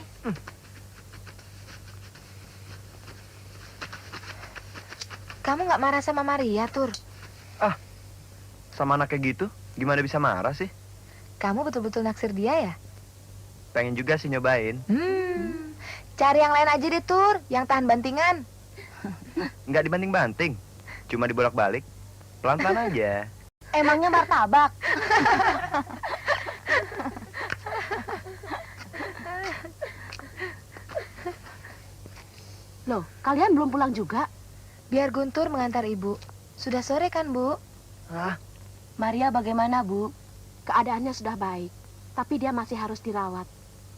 Kamu nggak marah sama Maria, Tur? Sama anak kayak gitu, gimana bisa marah sih? Kamu betul-betul naksir dia ya? Pengen juga sih nyobain. Cari yang lain aja deh, Tur. Yang tahan bantingan. Nggak dibanting-banting, cuma dibolak-balik. Pelan-pelan aja. Emangnya martabak? Loh, kalian belum pulang juga? Biar Guntur mengantar ibu. Sudah sore kan, Bu? Hah? Maria bagaimana, Bu? Keadaannya sudah baik, tapi dia masih harus dirawat.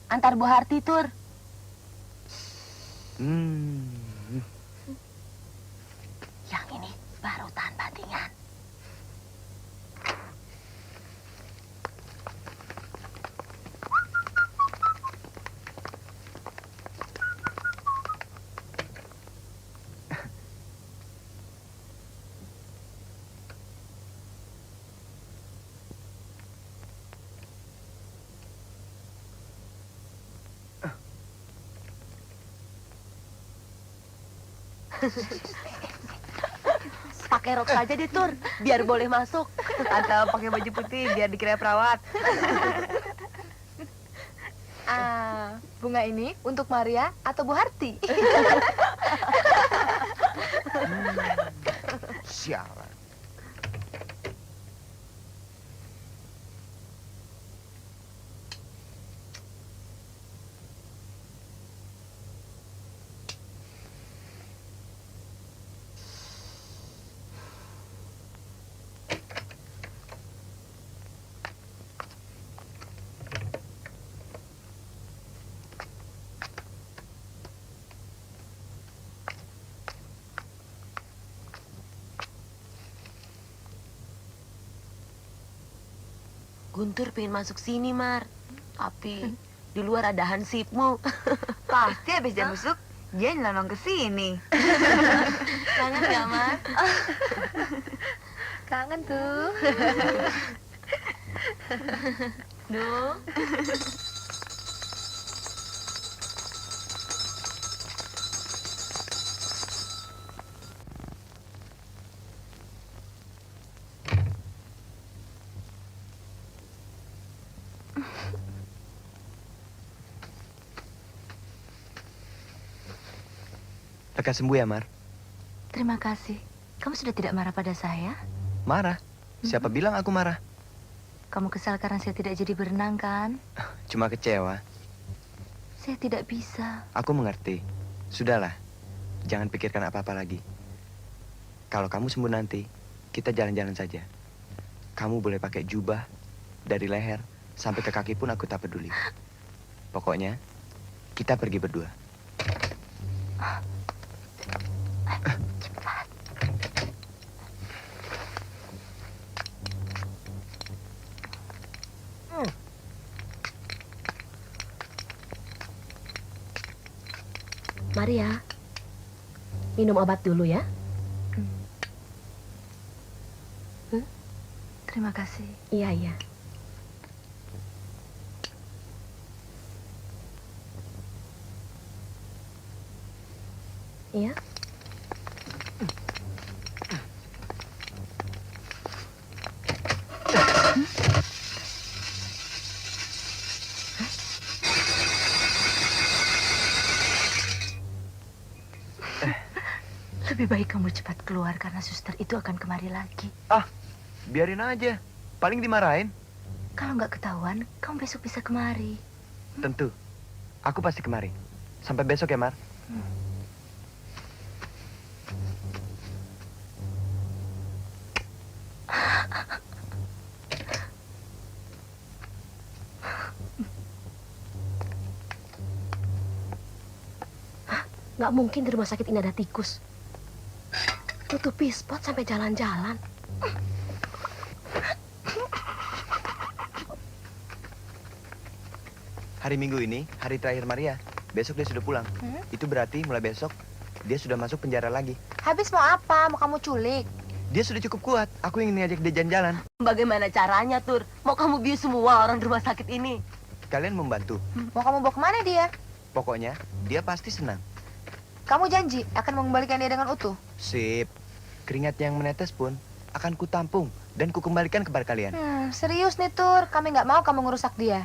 Antar Bu Harti, Tur. Yang ini baru tahan bantingan. Pakai rok saja deh, Tur, biar boleh masuk. Atau pakai baju putih biar dikira perawat. Bunga ini untuk Maria atau Bu Harti? Sialan. Guntur pengen masuk sini, Mar. Tapi di luar ada hansipmu. Pasti habis jam besuk, dia nyelonong ke sini. Kangen gak, Mar? Kangen tuh. Duh. Lekas sembuh ya, Mar? Terima kasih. Kamu sudah tidak marah pada saya? Marah? Siapa bilang aku marah? Kamu kesal karena saya tidak jadi berenang, kan? Cuma kecewa. Saya tidak bisa. Aku mengerti. Sudahlah, jangan pikirkan apa-apa lagi. Kalau kamu sembuh nanti, kita jalan-jalan saja. Kamu boleh pakai jubah dari leher sampai ke kaki pun aku tak peduli. Pokoknya, kita pergi berdua. Maria, minum obat dulu ya. Terima kasih. Iya, iya. Iya. Lebih baik kamu cepat keluar karena suster itu akan kemari lagi. Ah, biarin aja. Paling dimarahin. Kalau nggak ketahuan, kamu besok bisa kemari. Tentu. Aku pasti kemari. Sampai besok ya, Mar. Nggak mungkin di rumah sakit ini ada tikus. Tutupi spot sampai jalan-jalan. Hari Minggu ini, hari terakhir Maria. Besok dia sudah pulang. Itu berarti mulai besok, dia sudah masuk penjara lagi. Habis mau apa? Mau kamu culik? Dia sudah cukup kuat. Aku ingin ngajak dia jalan-jalan. Bagaimana caranya, Tur? Mau kamu bius semua orang di rumah sakit ini? Kalian membantu. Mau kamu bawa kemana dia? Pokoknya, dia pasti senang. Kamu janji akan mengembalikan dia dengan utuh? Sip. Keringat yang menetes pun akan kutampung dan kukembalikan kepada kalian. Serius nih, Tur. Kami nggak mau kamu ngerusak dia.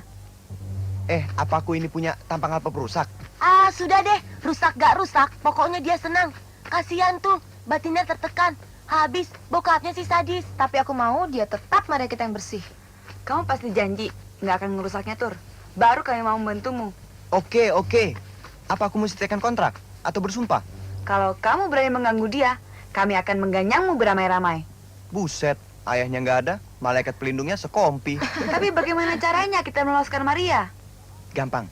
Apa aku ini punya tampang apa perusak? Ah, sudah deh. Rusak gak rusak, pokoknya dia senang. Kasihan tuh, batinnya tertekan. Habis, bokapnya si sadis. Tapi aku mau dia tetap Maria kita yang bersih. Kamu pasti janji nggak akan ngerusaknya, Tur. Baru kami mau membantumu. Oke. Apa aku mesti tekan kontrak atau bersumpah? Kalau kamu berani mengganggu dia, kami akan mengganyangmu beramai-ramai. Buset, ayahnya nggak ada, malaikat pelindungnya sekompi. Tapi bagaimana caranya kita meloloskan Maria? Gampang.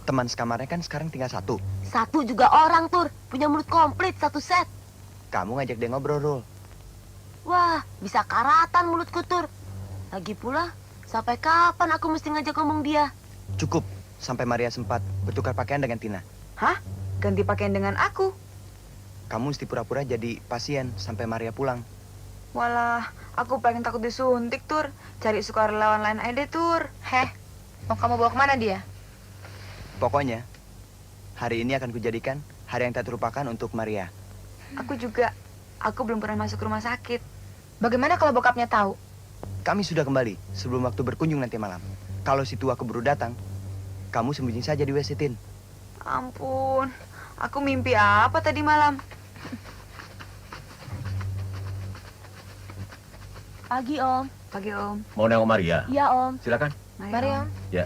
Teman sekamarnya kan sekarang tinggal satu. Satu juga orang, Tur. Punya mulut komplit, satu set. Kamu ngajak dia ngobrol, Rul. Wah, bisa karatan mulutku, Tur. Lagi pula, sampai kapan aku mesti ngajak ngomong dia? Cukup, sampai Maria sempat bertukar pakaian dengan Tina. Hah? Ganti pakaian dengan aku? Kamu mesti pura-pura jadi pasien sampai Maria pulang. Walah, aku pengen takut disuntik, Tur. Cari sukarelawan lain aja deh, Tur. Mau kamu bawa kemana dia? Pokoknya, hari ini akan kujadikan hari yang tak terlupakan untuk Maria. Aku juga. Aku belum pernah masuk rumah sakit. Bagaimana kalau bokapnya tahu? Kami sudah kembali sebelum waktu berkunjung nanti malam. Kalau si tua keburu datang, kamu sembunyi saja di WC Tin. Ampun, aku mimpi apa tadi malam? Pagi, Om. Pagi, Om. Mau nengok Maria? Iya, Om. Silakan. Mari, Om. Ya.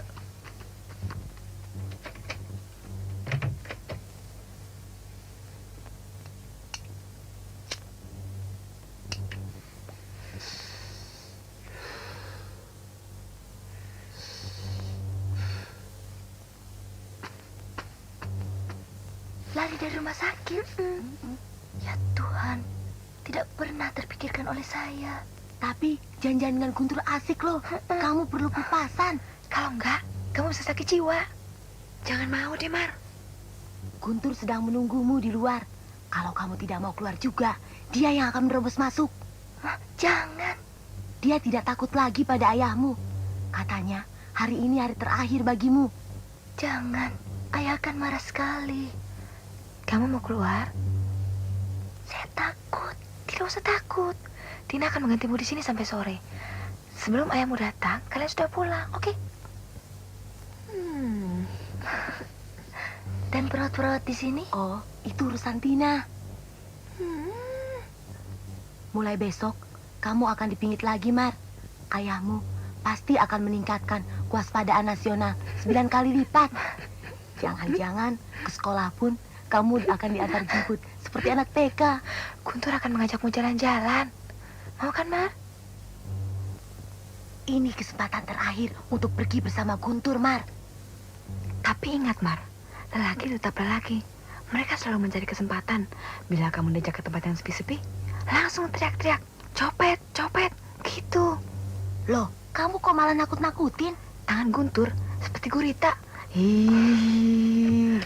Lari dari rumah sakit. Ya Tuhan, tidak pernah terpikirkan oleh saya. Tapi janjian dengan Guntur asik loh. Kamu perlu pupasan. Kalau enggak, kamu bisa sakit jiwa. Jangan mau deh, Mar. Guntur sedang menunggumu di luar. Kalau kamu tidak mau keluar juga, dia yang akan menerobos masuk. Jangan. Dia tidak takut lagi pada ayahmu. Katanya, hari ini hari terakhir bagimu. Jangan, ayah akan marah sekali. Kamu mau keluar? Saya takut. Tidak usah takut. Tina akan menggantimu di sini sampai sore. Sebelum ayahmu datang, kalian sudah pulang, oke? Dan perawat-perawat di sini? Oh, itu urusan Tina. Mulai besok, kamu akan dipingit lagi, Mar. Ayahmu pasti akan meningkatkan kewaspadaan nasional 9 kali lipat. Jangan-jangan ke sekolah pun kamu akan diantar jemput seperti anak TK. Guntur akan mengajakmu jalan-jalan. Mau kan, Mar? Ini kesempatan terakhir untuk pergi bersama Guntur, Mar. Tapi ingat, Mar, lelaki tetap lelaki. Mereka selalu mencari kesempatan. Bila kamu diajak ke tempat yang sepi-sepi, langsung teriak-teriak, copet, copet, gitu. Loh, kamu kok malah nakut-nakutin? Tangan Guntur seperti gurita. Hiiii.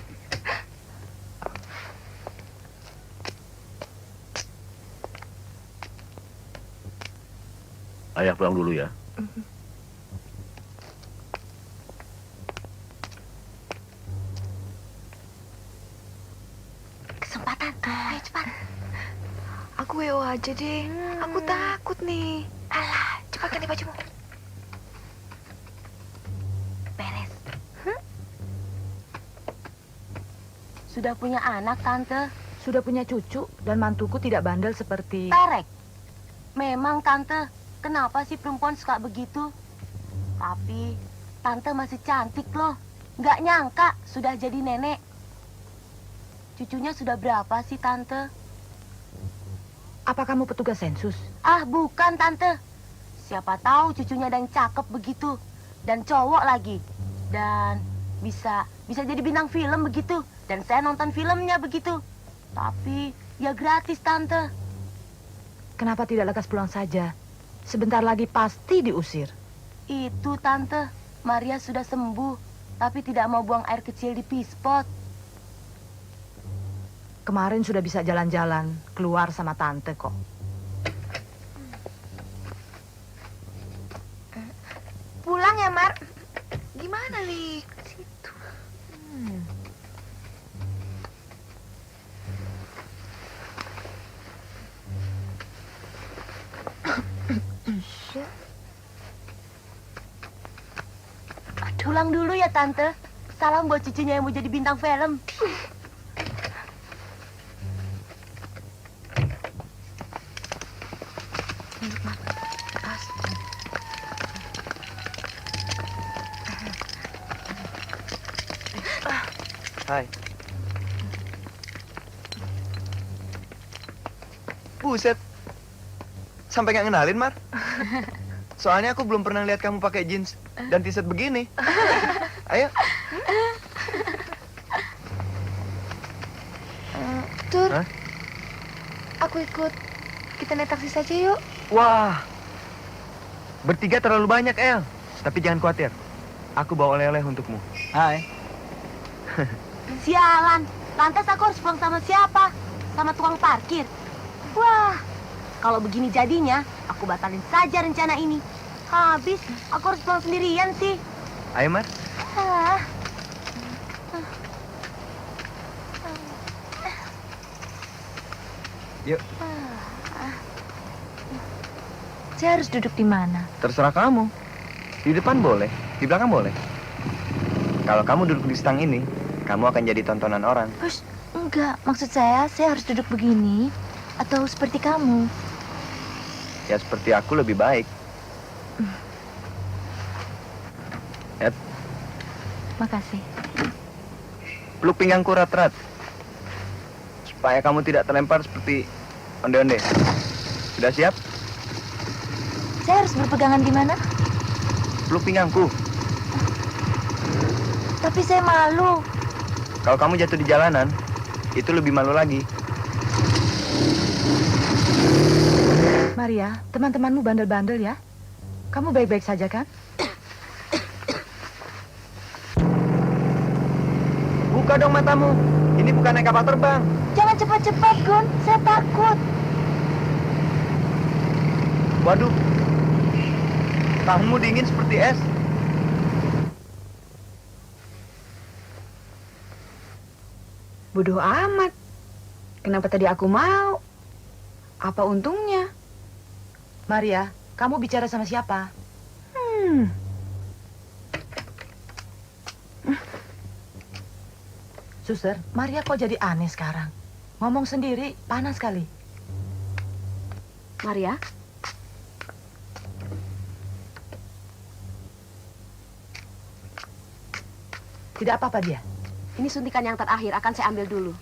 Ayah pulang dulu ya. Kesempatan, ayo cepat. Aku WO aja deh. Aku takut nih. Alah, cepat ganti bajumu. Beres. Sudah punya anak, Tante? Sudah punya cucu dan mantuku tidak bandel seperti... Perek. Memang, Tante. Kenapa sih perempuan suka begitu? Tapi Tante masih cantik loh. Nggak nyangka sudah jadi nenek. Cucunya sudah berapa sih, Tante? Apa kamu petugas sensus? Ah, bukan, Tante. Siapa tahu cucunya ada yang cakep begitu. Dan cowok lagi. Dan bisa jadi bintang film begitu. Dan saya nonton filmnya begitu. Tapi ya gratis, Tante. Kenapa tidak lekas pulang saja? Sebentar lagi pasti diusir. Itu, Tante. Maria sudah sembuh. Tapi tidak mau buang air kecil di pispot. Kemarin sudah bisa jalan-jalan, keluar sama Tante kok. Pulang ya, Mar. Gimana nih? Situ. Pulang dulu ya, Tante. Salam buat cucunya yang mau jadi bintang film. Hai. Buset. Sampai nggak ngenalin, Mar. Soalnya aku belum pernah lihat kamu pakai jeans dan t-shirt begini. Ayo. Tur. Hah? Aku ikut. Kita naik taksi saja yuk. Wah. Bertiga terlalu banyak, El. Tapi jangan khawatir. Aku bawa oleh-oleh untukmu. Hai. Sialan. Lantas aku harus pulang sama siapa? Sama tukang parkir. Wah. Kalau begini jadinya, aku batalin saja rencana ini. Habis, aku harus pulang sendirian sih. Ayo, Mar. Ah. Yuk. Saya harus duduk di mana? Terserah kamu. Di depan boleh, di belakang boleh. Kalau kamu duduk di stang ini, kamu akan jadi tontonan orang. Hush, enggak. Maksud saya harus duduk begini atau seperti kamu. ya seperti aku lebih baik. Ed, Makasih. peluk pinggangku rat-rat. Supaya kamu tidak terlempar seperti onde-onde. Sudah siap? Saya harus berpegangan di mana? Peluk pinggangku. Tapi saya malu. Kalau kamu jatuh di jalanan, itu lebih malu lagi. Maria, teman-temanmu bandel-bandel ya? Kamu baik-baik saja kan? Buka dong matamu. Ini bukan naik kapal terbang. Jangan cepat-cepat, Gun. Saya takut. Waduh. Tahanmu dingin seperti es. Bodoh amat. Kenapa tadi aku mau? Apa untungnya? Maria, kamu bicara sama siapa? Suster, Maria kok jadi aneh sekarang? Ngomong sendiri, panas sekali. Maria? Tidak apa-apa dia. Ini suntikan yang terakhir, akan saya ambil dulu.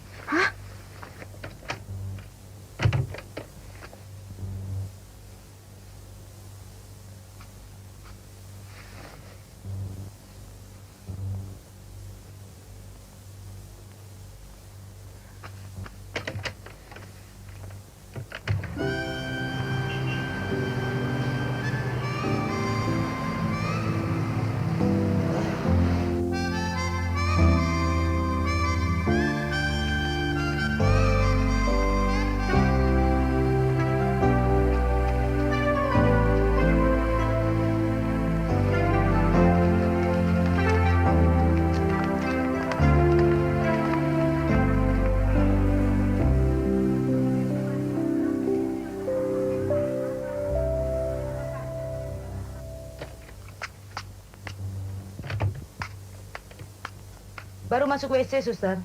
Baru masuk WC, suster.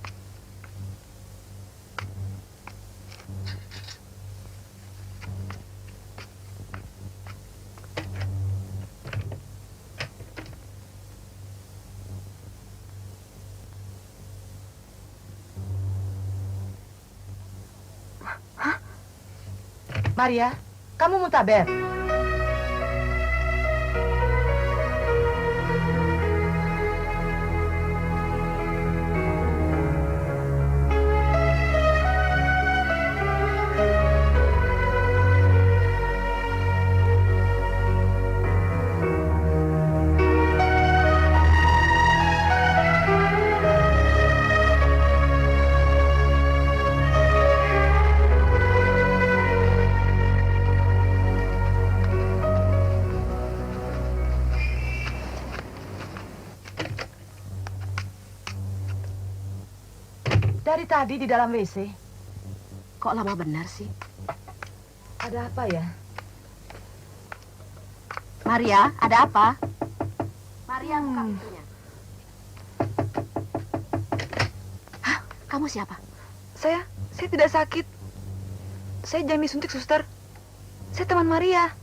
Maria, kamu mutaber? Dari tadi di dalam WC. Kok lama benar sih? Ada apa ya? Maria, ada apa? Maria, buka pintunya. Hah? Kamu siapa? Saya tidak sakit. Saya jangan disuntik, suster. Saya teman Maria.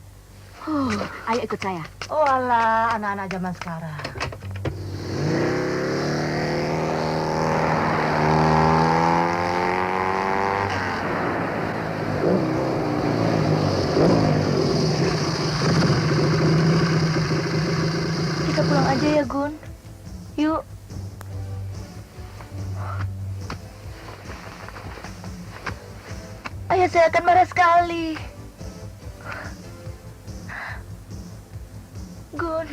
Ayo ikut saya. Oh alah, anak-anak zaman sekarang. Kita pulang aja ya, Gun. Yuk. Ayah saya akan marah sekali. Gun.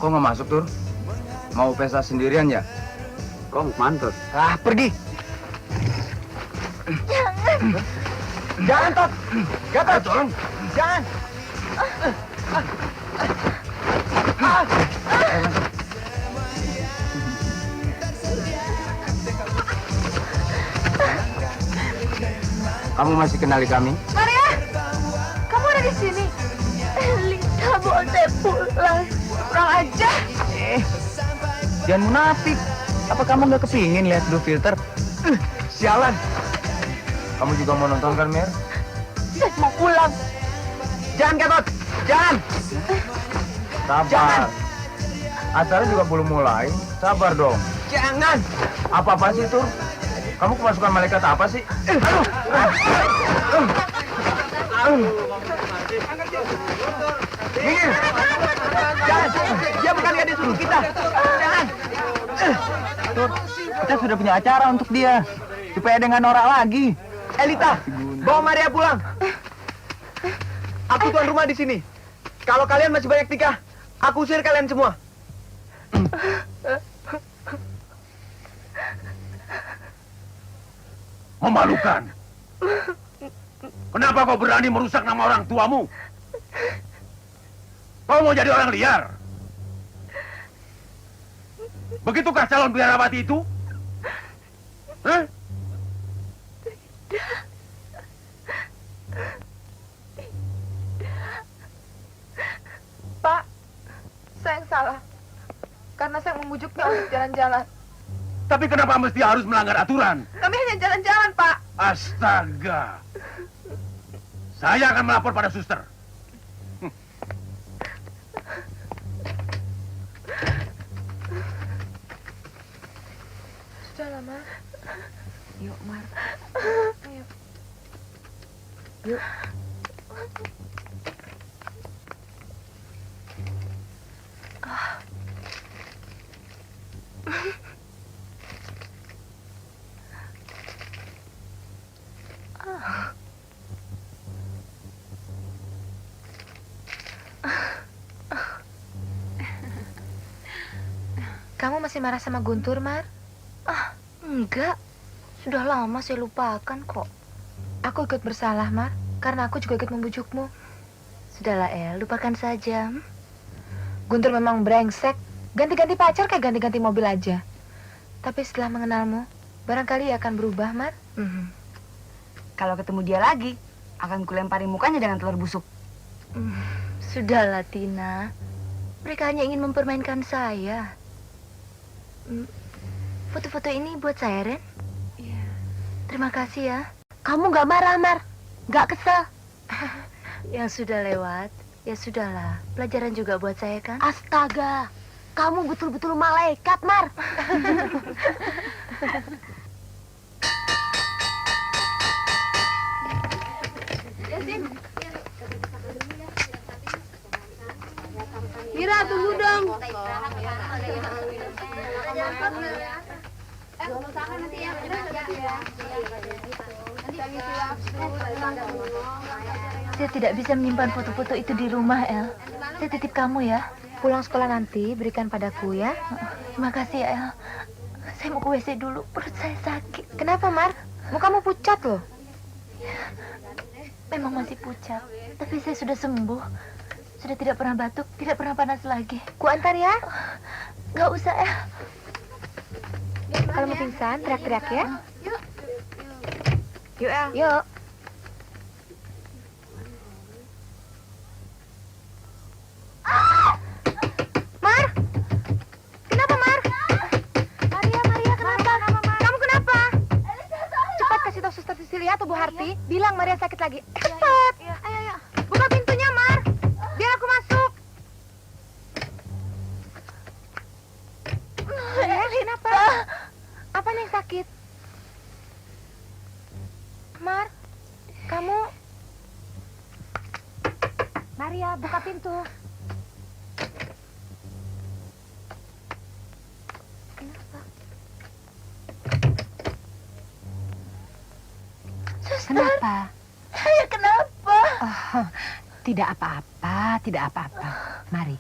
Kok nggak masuk, Tur? Mau pesta sendirian ya? Kok mantap? Ah, pergi. Jangan. Jangan, Tot. Gatot. Tolong. Jangan. Kamu masih kenali kami? Maria, kamu ada di sini. Lita, Bu bawa saya pulang. Kurang ajar. Jangan munafik. Apa kamu nggak kepingin lihat Blue Filter? Sialan. Kamu juga mau nonton kan, Mer? Saya mau pulang. Jangan, Gatot! Jangan! Sabar. Jangan. Acara juga belum mulai. Sabar dong. Jangan. Apa-apa sih, Tur? Kamu kemasukan malaikat apa sih? Minggir! Jangan! Dia bukan gadis suruh kita! Jangan! Tur, kita sudah punya acara untuk dia. Supaya dia nggak norak lagi. Elita, bawa Maria pulang. Aku tuan rumah di sini. Kalau kalian masih banyak nikah, aku usir kalian semua. Memalukan. Kenapa kau berani merusak nama orang tuamu? Kau mau jadi orang liar? Begitukah calon biarawati itu? Hah? Pak, saya yang salah. Karena saya membujuknya untuk jalan-jalan. Tapi kenapa mesti harus melanggar aturan? Kami hanya jalan-jalan, Pak. Astaga. Saya akan melapor pada suster. Sudahlah, Mar. Yuk, Mar. Ayo. Yuk. Kamu masih marah sama Guntur, Mar? Enggak. Sudah lama saya lupakan kok. Aku ikut bersalah, Mar. Karena aku juga ikut membujukmu. Sudahlah, El. Lupakan saja. Guntur memang brengsek. Ganti-ganti pacar kayak ganti-ganti mobil aja. Tapi setelah mengenalmu, barangkali ia akan berubah, Mar. Kalau ketemu dia lagi, akan kulemparin mukanya dengan telur busuk. Sudahlah, Tina. Mereka hanya ingin mempermainkan saya. Foto-foto ini buat saya, Ren? Iya. Terima kasih ya. Kamu nggak marah, Mar? Nggak kesel? Yang sudah lewat, ya sudahlah. Pelajaran juga buat saya kan? Astaga, kamu betul-betul malaikat, Mar. Mira, tunggu dong. Saya tidak bisa menyimpan foto-foto itu di rumah, El. Saya titip kamu ya. Pulang sekolah nanti, berikan padaku ya. Terima kasih ya, El. Saya mau ke WC dulu, perut saya sakit. Kenapa, Mar? Mukamu pucat loh. Memang masih pucat, tapi saya sudah sembuh. Sudah tidak pernah batuk, tidak pernah panas lagi. Ku antar ya? Nggak usah, El. Kalau mau pingsan, teriak-teriak ya. Yuk, El. Yuk. Mar! Kenapa, Mar? Maria, kenapa? Kamu kenapa? Cepat kasih tahu Suster Cecilia atau Bu Harti. Bilang Maria sakit lagi. Cepat! Ayo. Buka pintunya, Mar. Biar aku masuk. Maria, kenapa? Apanya yang sakit? Mar, kamu... Maria, buka pintu. Kenapa? Saya kenapa? Oh, tidak apa-apa, tidak apa-apa. Mari.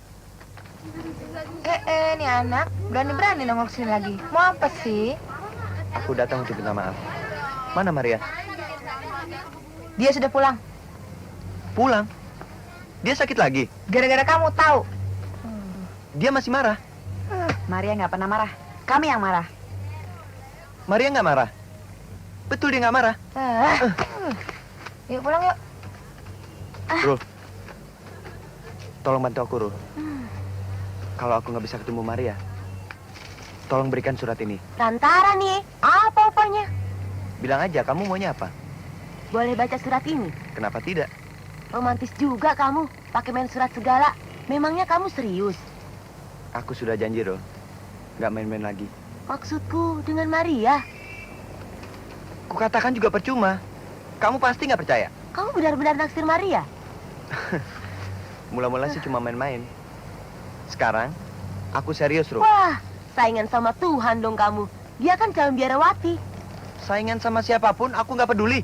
Nih anak, berani-berani nongol sini lagi. Mau apa sih? Aku datang untuk minta maaf. Mana Maria? Dia sudah pulang. Pulang? Dia sakit lagi? Gara-gara kamu tahu. Dia masih marah? Maria nggak pernah marah. Kami yang marah. Maria nggak marah? Betul dia nggak marah? Yuk pulang yuk. Bro, tolong bantu aku, Rul. Kalau aku nggak bisa ketemu Maria, tolong berikan surat ini. Rantara nih, apa opanya? Bilang aja, kamu maunya apa? Boleh baca surat ini? Kenapa tidak? Romantis juga kamu, pakai main surat segala. Memangnya kamu serius? Aku sudah janji, Rul. Nggak main-main lagi. Maksudku dengan Maria. Kukatakan juga percuma. Kamu pasti nggak percaya. Kamu benar-benar naksir Maria? Mula-mula sih cuma main-main. Sekarang, aku serius, Rul. Wah, saingan sama Tuhan dong kamu. Dia kan calon biarawati. Saingan sama siapapun, aku nggak peduli.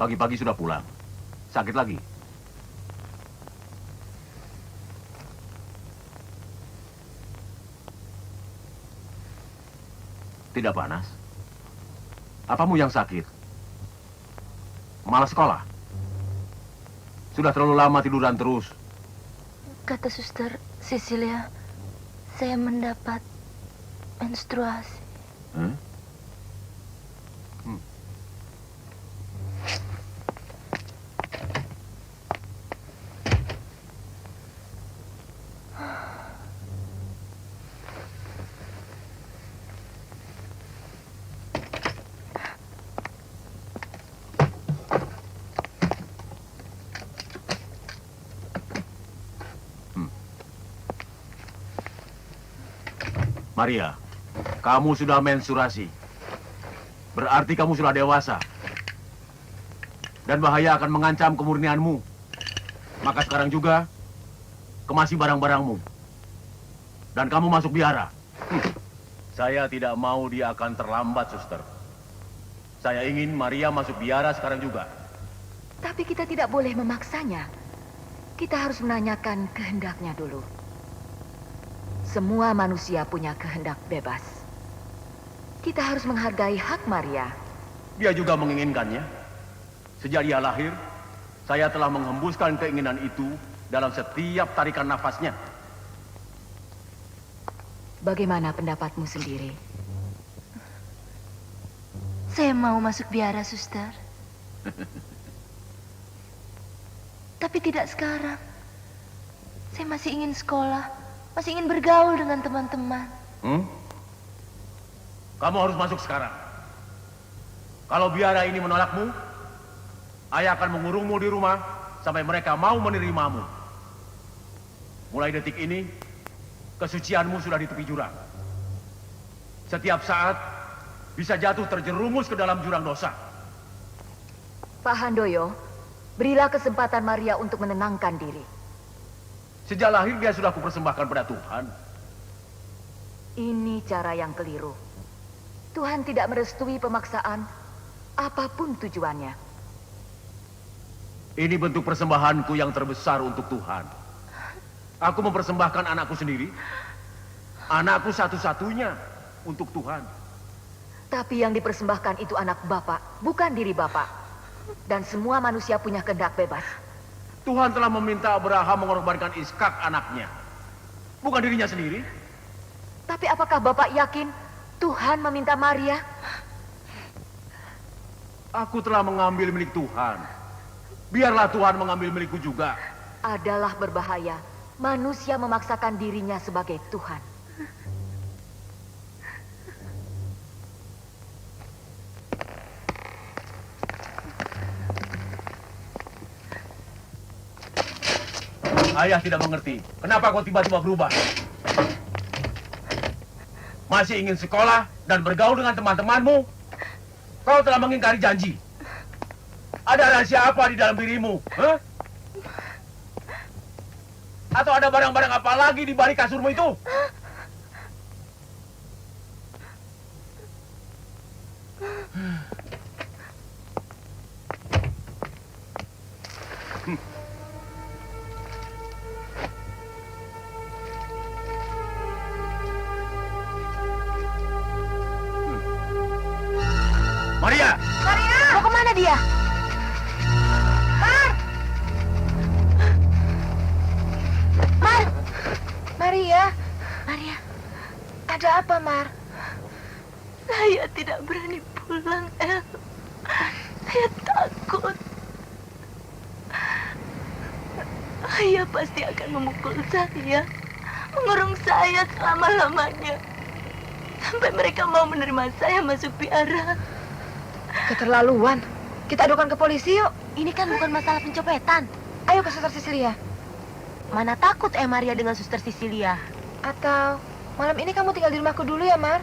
Pagi-pagi sudah pulang. Sakit lagi? Tidak panas? Apamu yang sakit? Malas sekolah? Sudah terlalu lama tiduran terus. Kata suster Cecilia, saya mendapat menstruasi. Hmm? Maria, kamu sudah menstruasi. Berarti kamu sudah dewasa. Dan bahaya akan mengancam kemurnianmu. Maka sekarang juga, kemasi barang-barangmu. Dan kamu masuk biara. Saya tidak mau dia akan terlambat, suster. Saya ingin Maria masuk biara sekarang juga. Tapi kita tidak boleh memaksanya. Kita harus menanyakan kehendaknya dulu. Semua manusia punya kehendak bebas. Kita harus menghargai hak Maria. Dia juga menginginkannya. Sejak dia lahir, saya telah menghembuskan keinginan itu dalam setiap tarikan nafasnya. Bagaimana pendapatmu sendiri? Saya mau masuk biara, suster. Tapi tidak sekarang. Saya masih ingin sekolah. Masih ingin bergaul dengan teman-teman. Kamu harus masuk sekarang. Kalau biara ini menolakmu, ayah akan mengurungmu di rumah sampai mereka mau menerimamu. Mulai detik ini, kesucianmu sudah di tepi jurang. Setiap saat bisa jatuh terjerumus ke dalam jurang dosa. Pak Handoyo, berilah kesempatan Maria untuk menenangkan diri. Sejak lahir dia sudah kupersembahkan pada Tuhan. Ini cara yang keliru. Tuhan tidak merestui pemaksaan, apapun tujuannya. Ini bentuk persembahanku yang terbesar untuk Tuhan. Aku mempersembahkan anakku sendiri. Anakku satu-satunya untuk Tuhan. Tapi yang dipersembahkan itu anak Bapak, bukan diri Bapak. Dan semua manusia punya kehendak bebas. Tuhan telah meminta Abraham mengorbankan Ishak anaknya. Bukan dirinya sendiri. Tapi apakah Bapak yakin Tuhan meminta Maria? Aku telah mengambil milik Tuhan. Biarlah Tuhan mengambil milikku juga. Adalah berbahaya manusia memaksakan dirinya sebagai Tuhan. Ayah tidak mengerti. Kenapa kau tiba-tiba berubah? Masih ingin sekolah dan bergaul dengan teman-temanmu? Kau telah mengingkari janji. Ada rahasia apa di dalam dirimu? Huh? Atau ada barang-barang apa lagi di balik kasurmu itu? Maria! Maria! Mau kemana dia? Mar! apa, Mar? Saya tidak berani pulang, El. Saya takut. Ayah pasti akan memukul saya, mengurung saya selama-lamanya. Sampai mereka mau menerima saya masuk biara. Keterlaluan. Kita adukan ke polisi yuk. Ini kan bukan masalah pencopetan. Ayo ke Suster Cecilia. Mana takut Maria dengan Suster Cecilia? Atau malam ini kamu tinggal di rumahku dulu ya, Mar?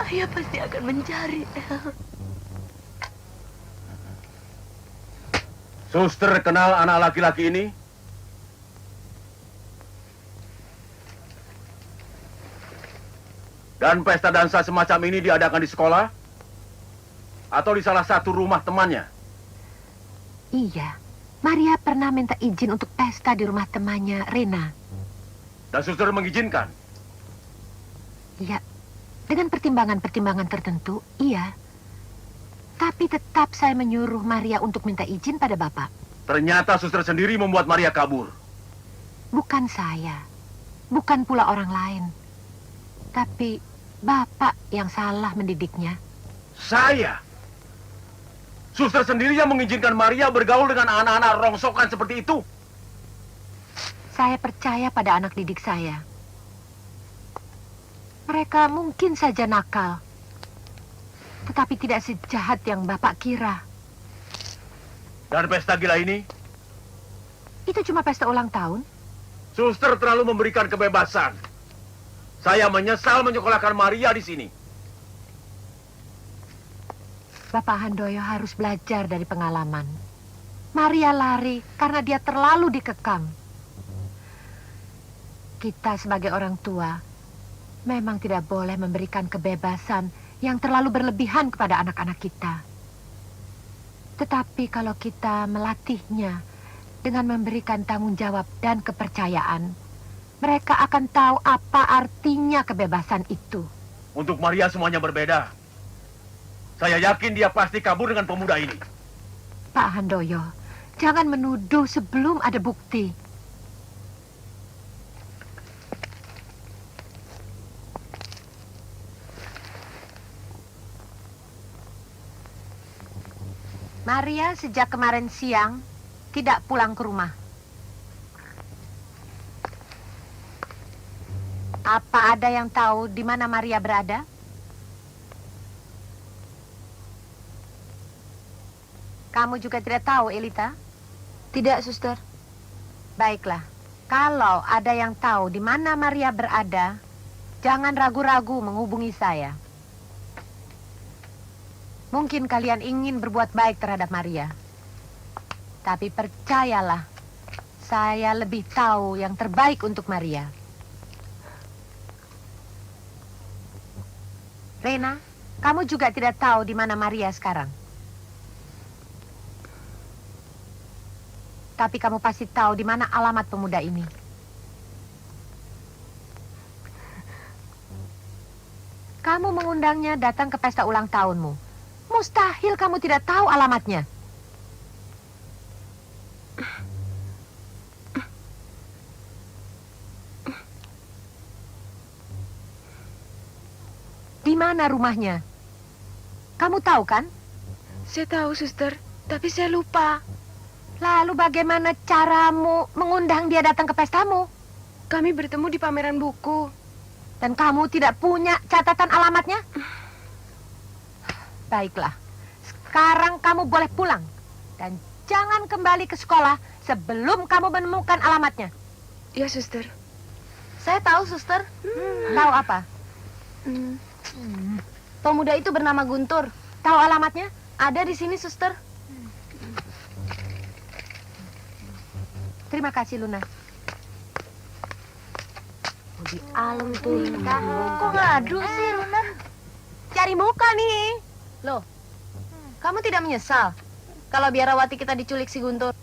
Ayah pasti akan mencari, El. Suster kenal anak laki-laki ini? Dan pesta dansa semacam ini diadakan di sekolah? Atau di salah satu rumah temannya? Iya, Maria pernah minta izin untuk pesta di rumah temannya, Rena. Dan suster mengizinkan? Iya, dengan pertimbangan-pertimbangan tertentu, iya. Tapi tetap saya menyuruh Maria untuk minta izin pada Bapak. Ternyata suster sendiri membuat Maria kabur. Bukan saya, bukan pula orang lain. Tapi Bapak yang salah mendidiknya. Saya? Suster sendiri yang mengizinkan Maria bergaul dengan anak-anak rongsokan seperti itu? Saya percaya pada anak didik saya. Mereka mungkin saja nakal, tetapi tidak sejahat yang Bapak kira. Dan pesta gila ini? Itu cuma pesta ulang tahun. Suster terlalu memberikan kebebasan. Saya menyesal menyekolahkan Maria di sini. Bapak Handoyo harus belajar dari pengalaman. Maria lari karena dia terlalu dikekang. Kita sebagai orang tua memang tidak boleh memberikan kebebasan yang terlalu berlebihan kepada anak-anak kita. Tetapi kalau kita melatihnya dengan memberikan tanggung jawab dan kepercayaan, mereka akan tahu apa artinya kebebasan itu. Untuk Maria semuanya berbeda. Saya yakin dia pasti kabur dengan pemuda ini. Pak Handoyo, jangan menuduh sebelum ada bukti. Maria sejak kemarin siang tidak pulang ke rumah. Apa ada yang tahu di mana Maria berada? Kamu juga tidak tahu, Elita? Tidak, Suster. Baiklah, kalau ada yang tahu di mana Maria berada, jangan ragu-ragu menghubungi saya. Mungkin kalian ingin berbuat baik terhadap Maria. Tapi percayalah, saya lebih tahu yang terbaik untuk Maria. Rena, kamu juga tidak tahu di mana Maria sekarang. Tapi kamu pasti tahu di mana alamat pemuda ini. Kamu mengundangnya datang ke pesta ulang tahunmu. Mustahil kamu tidak tahu alamatnya. Di mana rumahnya? Kamu tahu kan? Saya tahu, Suster, tapi saya lupa. Lalu bagaimana caramu mengundang dia datang ke pestamu? Kami bertemu di pameran buku. Dan kamu tidak punya catatan alamatnya? Baiklah, sekarang kamu boleh pulang. Dan jangan kembali ke sekolah sebelum kamu menemukan alamatnya. Ya, Suster. Saya tahu, Suster. Tahu apa? Pemuda itu bernama Guntur. Tahu alamatnya? Ada di sini, Suster. Terima kasih, Luna. Di alam tuh. Kok ngadu sih, Luna? Cari muka nih. Loh, kamu tidak menyesal kalau biarawati kita diculik si Guntur?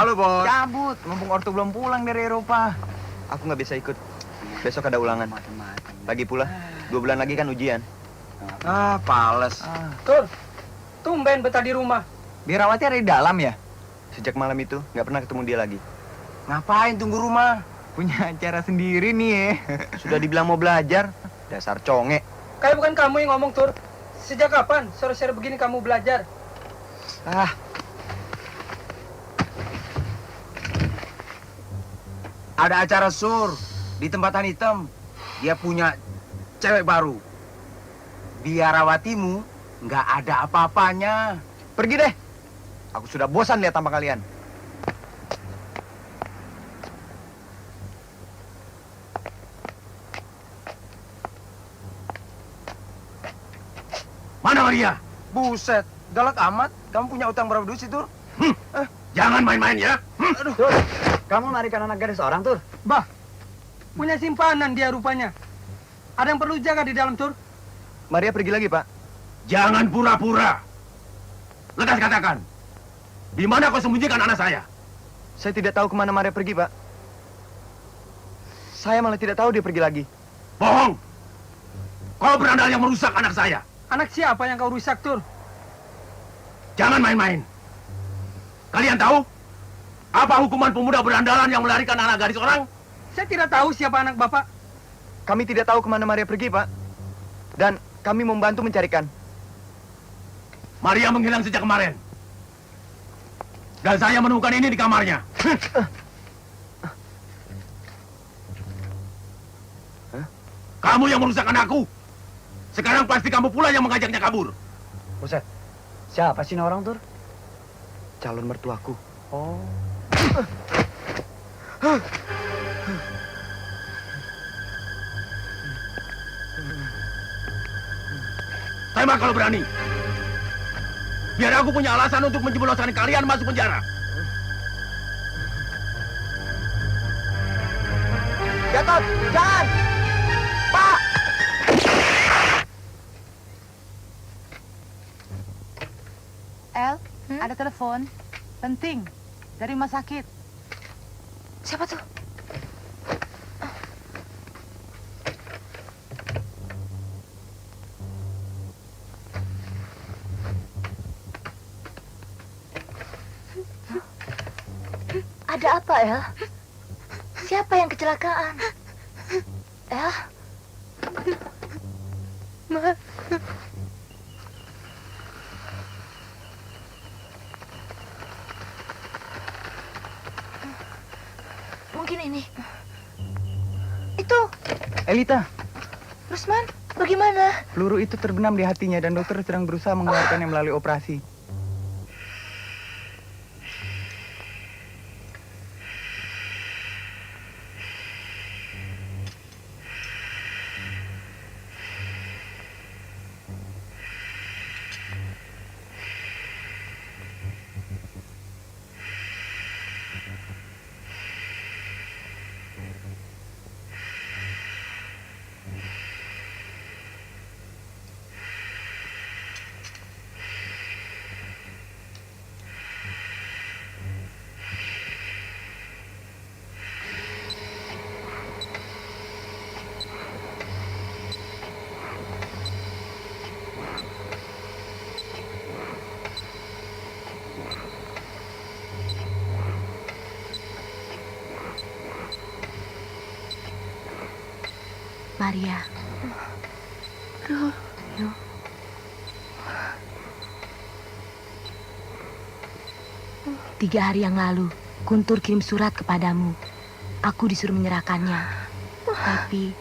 Halo, Bos. Cabut, mumpung ortu belum pulang dari Eropa. Aku nggak bisa ikut. Besok ada ulangan. Lagi pula, 2 bulan lagi kan ujian. Ah, pales. Tur, tumben betah di rumah. Biarawati ada di dalam ya? Sejak malam itu, nggak pernah ketemu dia lagi. Ngapain tunggu rumah? Punya acara sendiri nih ya. Sudah dibilang mau belajar, dasar conge. Kayak bukan kamu yang ngomong, Tur. Sejak kapan sore-sore begini kamu belajar? Ah, Ada acara sur di tempatan hitam. Dia punya cewek baru. Biarawatimu nggak ada apa-apanya. pergi deh. Aku sudah bosan lihat tampang kalian. Mana Maria? Buset, galak amat. Kamu punya utang berapa duit sih, Tur? Jangan main-main ya. Tur, kamu narikan anak gadis orang, Tur? Bah, punya simpanan dia rupanya. Ada yang perlu jaga di dalam, Tur. Maria pergi lagi, Pak. Jangan pura-pura. Lekas katakan, di mana kau sembunyikan anak saya? Saya tidak tahu kemana Maria pergi, Pak. Saya malah tidak tahu dia pergi lagi. Bohong. Kau berandal yang merusak anak saya. Anak siapa yang kau rusak, Tur? Jangan main-main. Kalian tahu apa hukuman pemuda berandalan yang melarikan anak gadis orang? Saya tidak tahu siapa anak Bapak. Kami tidak tahu kemana Maria pergi, Pak. Dan kami membantu mencarikan. Maria menghilang sejak kemarin. Dan saya menemukan ini di kamarnya. Kamu yang merusak anakku. Sekarang pasti kamu pula yang mengajaknya kabur. Buset, siapa sih ini orang, Tur? Calon mertuaku. Oh. Tembak kalau berani. Biar aku punya alasan untuk menjebloskan kalian masuk penjara. Gatot, jangan! Pak! El, ada telepon. Penting. Dari rumah sakit. Siapa tuh? Ada apa, El? Siapa yang kecelakaan? El? Mungkin ini. Itu, Elita, Rusman. Bagaimana? peluru itu terbenam di hatinya dan dokter sedang berusaha mengeluarkannya melalui operasi. Maria. Aduh. 3 hari yang lalu, Guntur kirim surat kepadamu. Aku disuruh menyerahkannya. Tapi,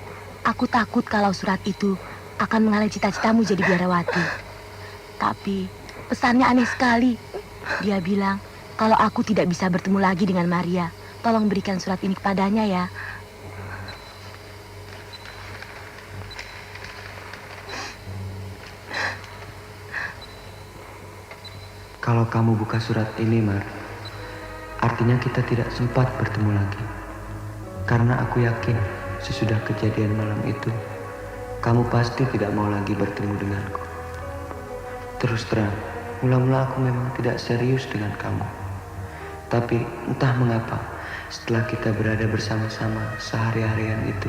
aku takut kalau surat itu akan menghalangi cita-citamu jadi biarawati. Tapi, pesannya aneh sekali. Dia bilang, kalau aku tidak bisa bertemu lagi dengan Maria, tolong berikan surat ini kepadanya ya. Kalau kamu buka surat ini, Mar, artinya kita tidak sempat bertemu lagi. Karena aku yakin sesudah kejadian malam itu, kamu pasti tidak mau lagi bertemu denganku. Terus terang, mula-mula aku memang tidak serius dengan kamu. Tapi entah mengapa, setelah kita berada bersama-sama sehari-harian itu,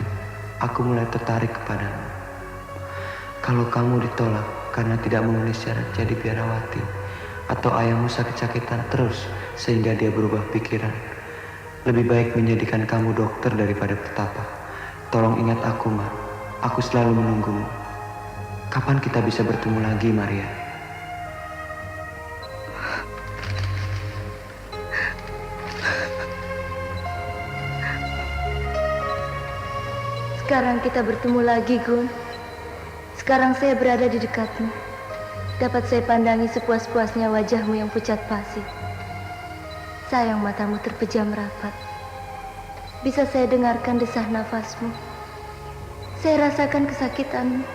aku mulai tertarik kepadamu. Kalau kamu ditolak karena tidak memenuhi syarat jadi biarawati, atau ayahmu sakit-sakitan terus sehingga dia berubah pikiran, lebih baik menjadikan kamu dokter daripada petapa. Tolong ingat aku, Mar. Aku selalu menunggumu. Kapan kita bisa bertemu lagi, Maria? Sekarang kita bertemu lagi, Gun. Sekarang saya berada di dekatmu. Dapat saya pandangi sepuas-puasnya wajahmu yang pucat pasi. Sayang matamu terpejam rapat. Bisa saya dengarkan desah nafasmu. Saya rasakan kesakitanmu.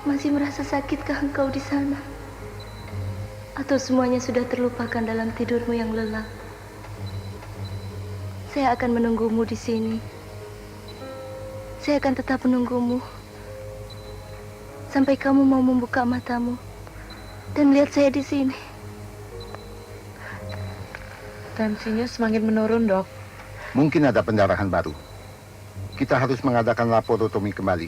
Masih merasa sakitkah engkau di sana? Atau semuanya sudah terlupakan dalam tidurmu yang lelap? Saya akan menunggumu di sini. Saya akan tetap menunggumu sampai kamu mau membuka matamu dan melihat saya di sini. Tensinya semakin menurun, Dok. Mungkin ada pendarahan baru. Kita harus mengadakan laparotomi kembali.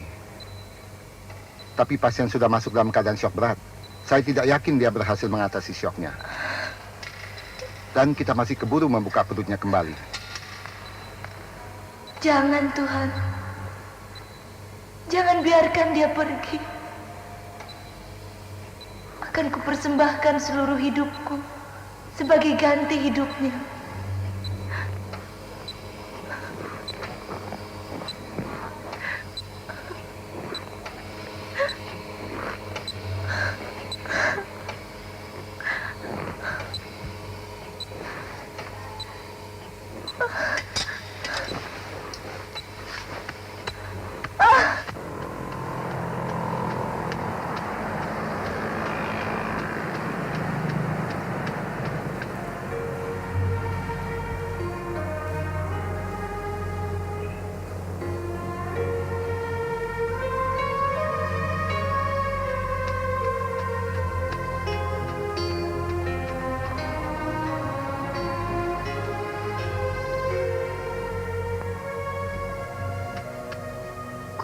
Tapi pasien sudah masuk dalam keadaan syok berat. Saya tidak yakin dia berhasil mengatasi syoknya. Dan kita masih keburu membuka perutnya kembali. Jangan, Tuhan. Jangan biarkan dia pergi. Akan kupersembahkan seluruh hidupku sebagai ganti hidupnya.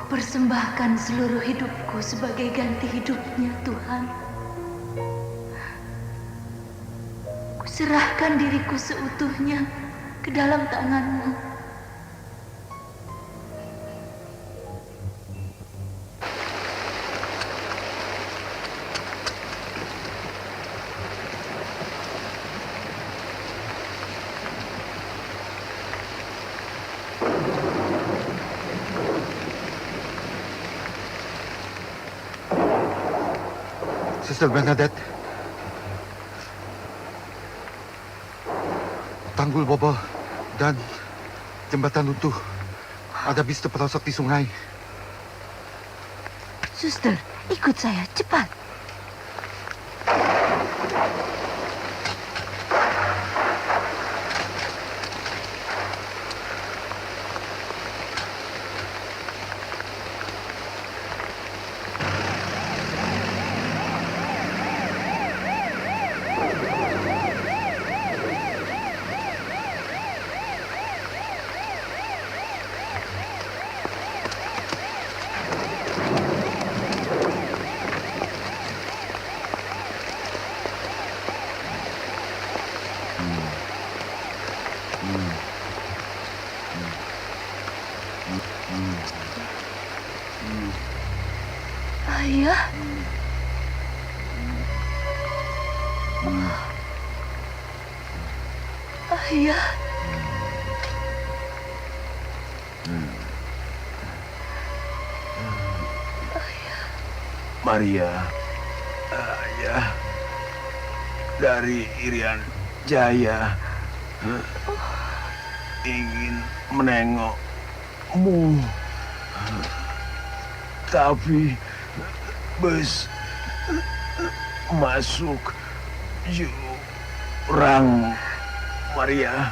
Persembahkan seluruh hidupku sebagai ganti hidupnya, Tuhan. Kuserahkan diriku seutuhnya ke dalam tangan-Mu. Sister Bernadette, tanggul bobol dan jembatan runtuh. Ada bis terperosok di sungai. Suster, ikut saya, cepat. Ayah. Ayah. Maria, ayah dari Irian Jaya ingin menengokmu, tapi bus masuk jurang, Maria.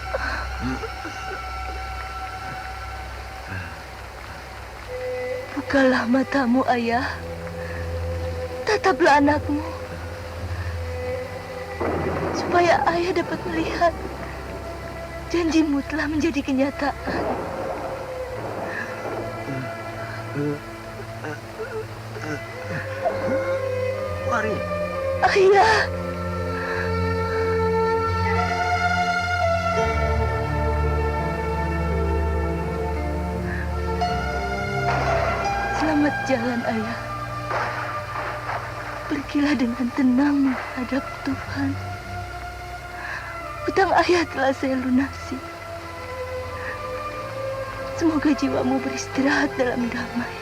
Bukalah matamu, Ayah. Tataplah anakmu, supaya Ayah dapat melihat Janjimu telah menjadi kenyataan. Mari. Ayah. Selamat jalan, Ayah. Pergilah dengan tenang menghadap Tuhan. Hutang Ayah telah saya lunasi. Semoga jiwamu beristirahat dalam damai.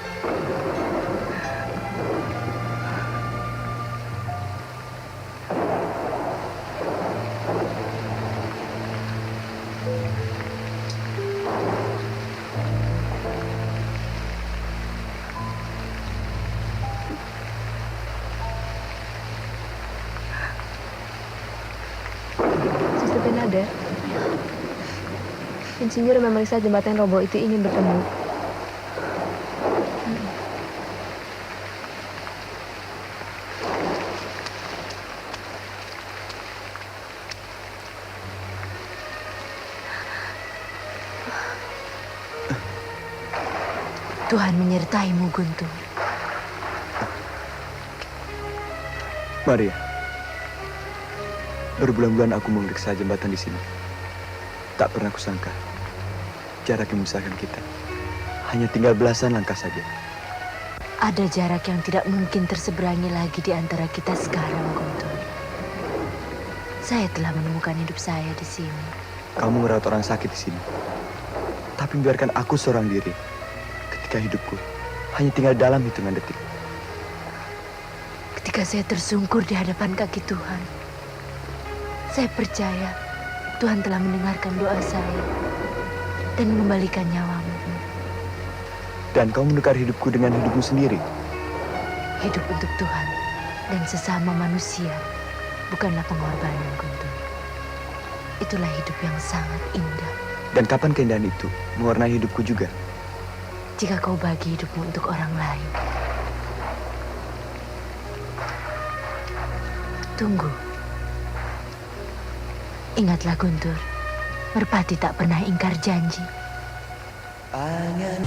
Suster Bernadette, insinyur yang memeriksa jembatan roboh itu ingin bertemu. Tuhan menyertaimu, Guntur. Maria, berbulan-bulan aku memeriksa jembatan di sini. Tak pernah kusangka jarak yang memisahkan kita hanya tinggal belasan langkah saja. Ada jarak yang tidak mungkin terseberangi lagi di antara kita sekarang, Guntur. Saya telah menemukan hidup saya di sini. Kamu merawat orang sakit di sini, tapi biarkan aku seorang diri. Ketika hidupku hanya tinggal dalam hitungan detik. Ketika saya tersungkur di hadapan kaki Tuhan, saya percaya Tuhan telah mendengarkan doa saya dan mengembalikan nyawamu. Dan kau menukar hidupku dengan hidupmu sendiri. Hidup untuk Tuhan dan sesama manusia bukanlah pengorbanan, Guntur. Itulah hidup yang sangat indah. Dan kapan keindahan itu mewarnai hidupku juga? Jika kau bagi hidupmu untuk orang lain. Tunggu. Ingatlah, Guntur. Merpati tak pernah ingkar janji. Angan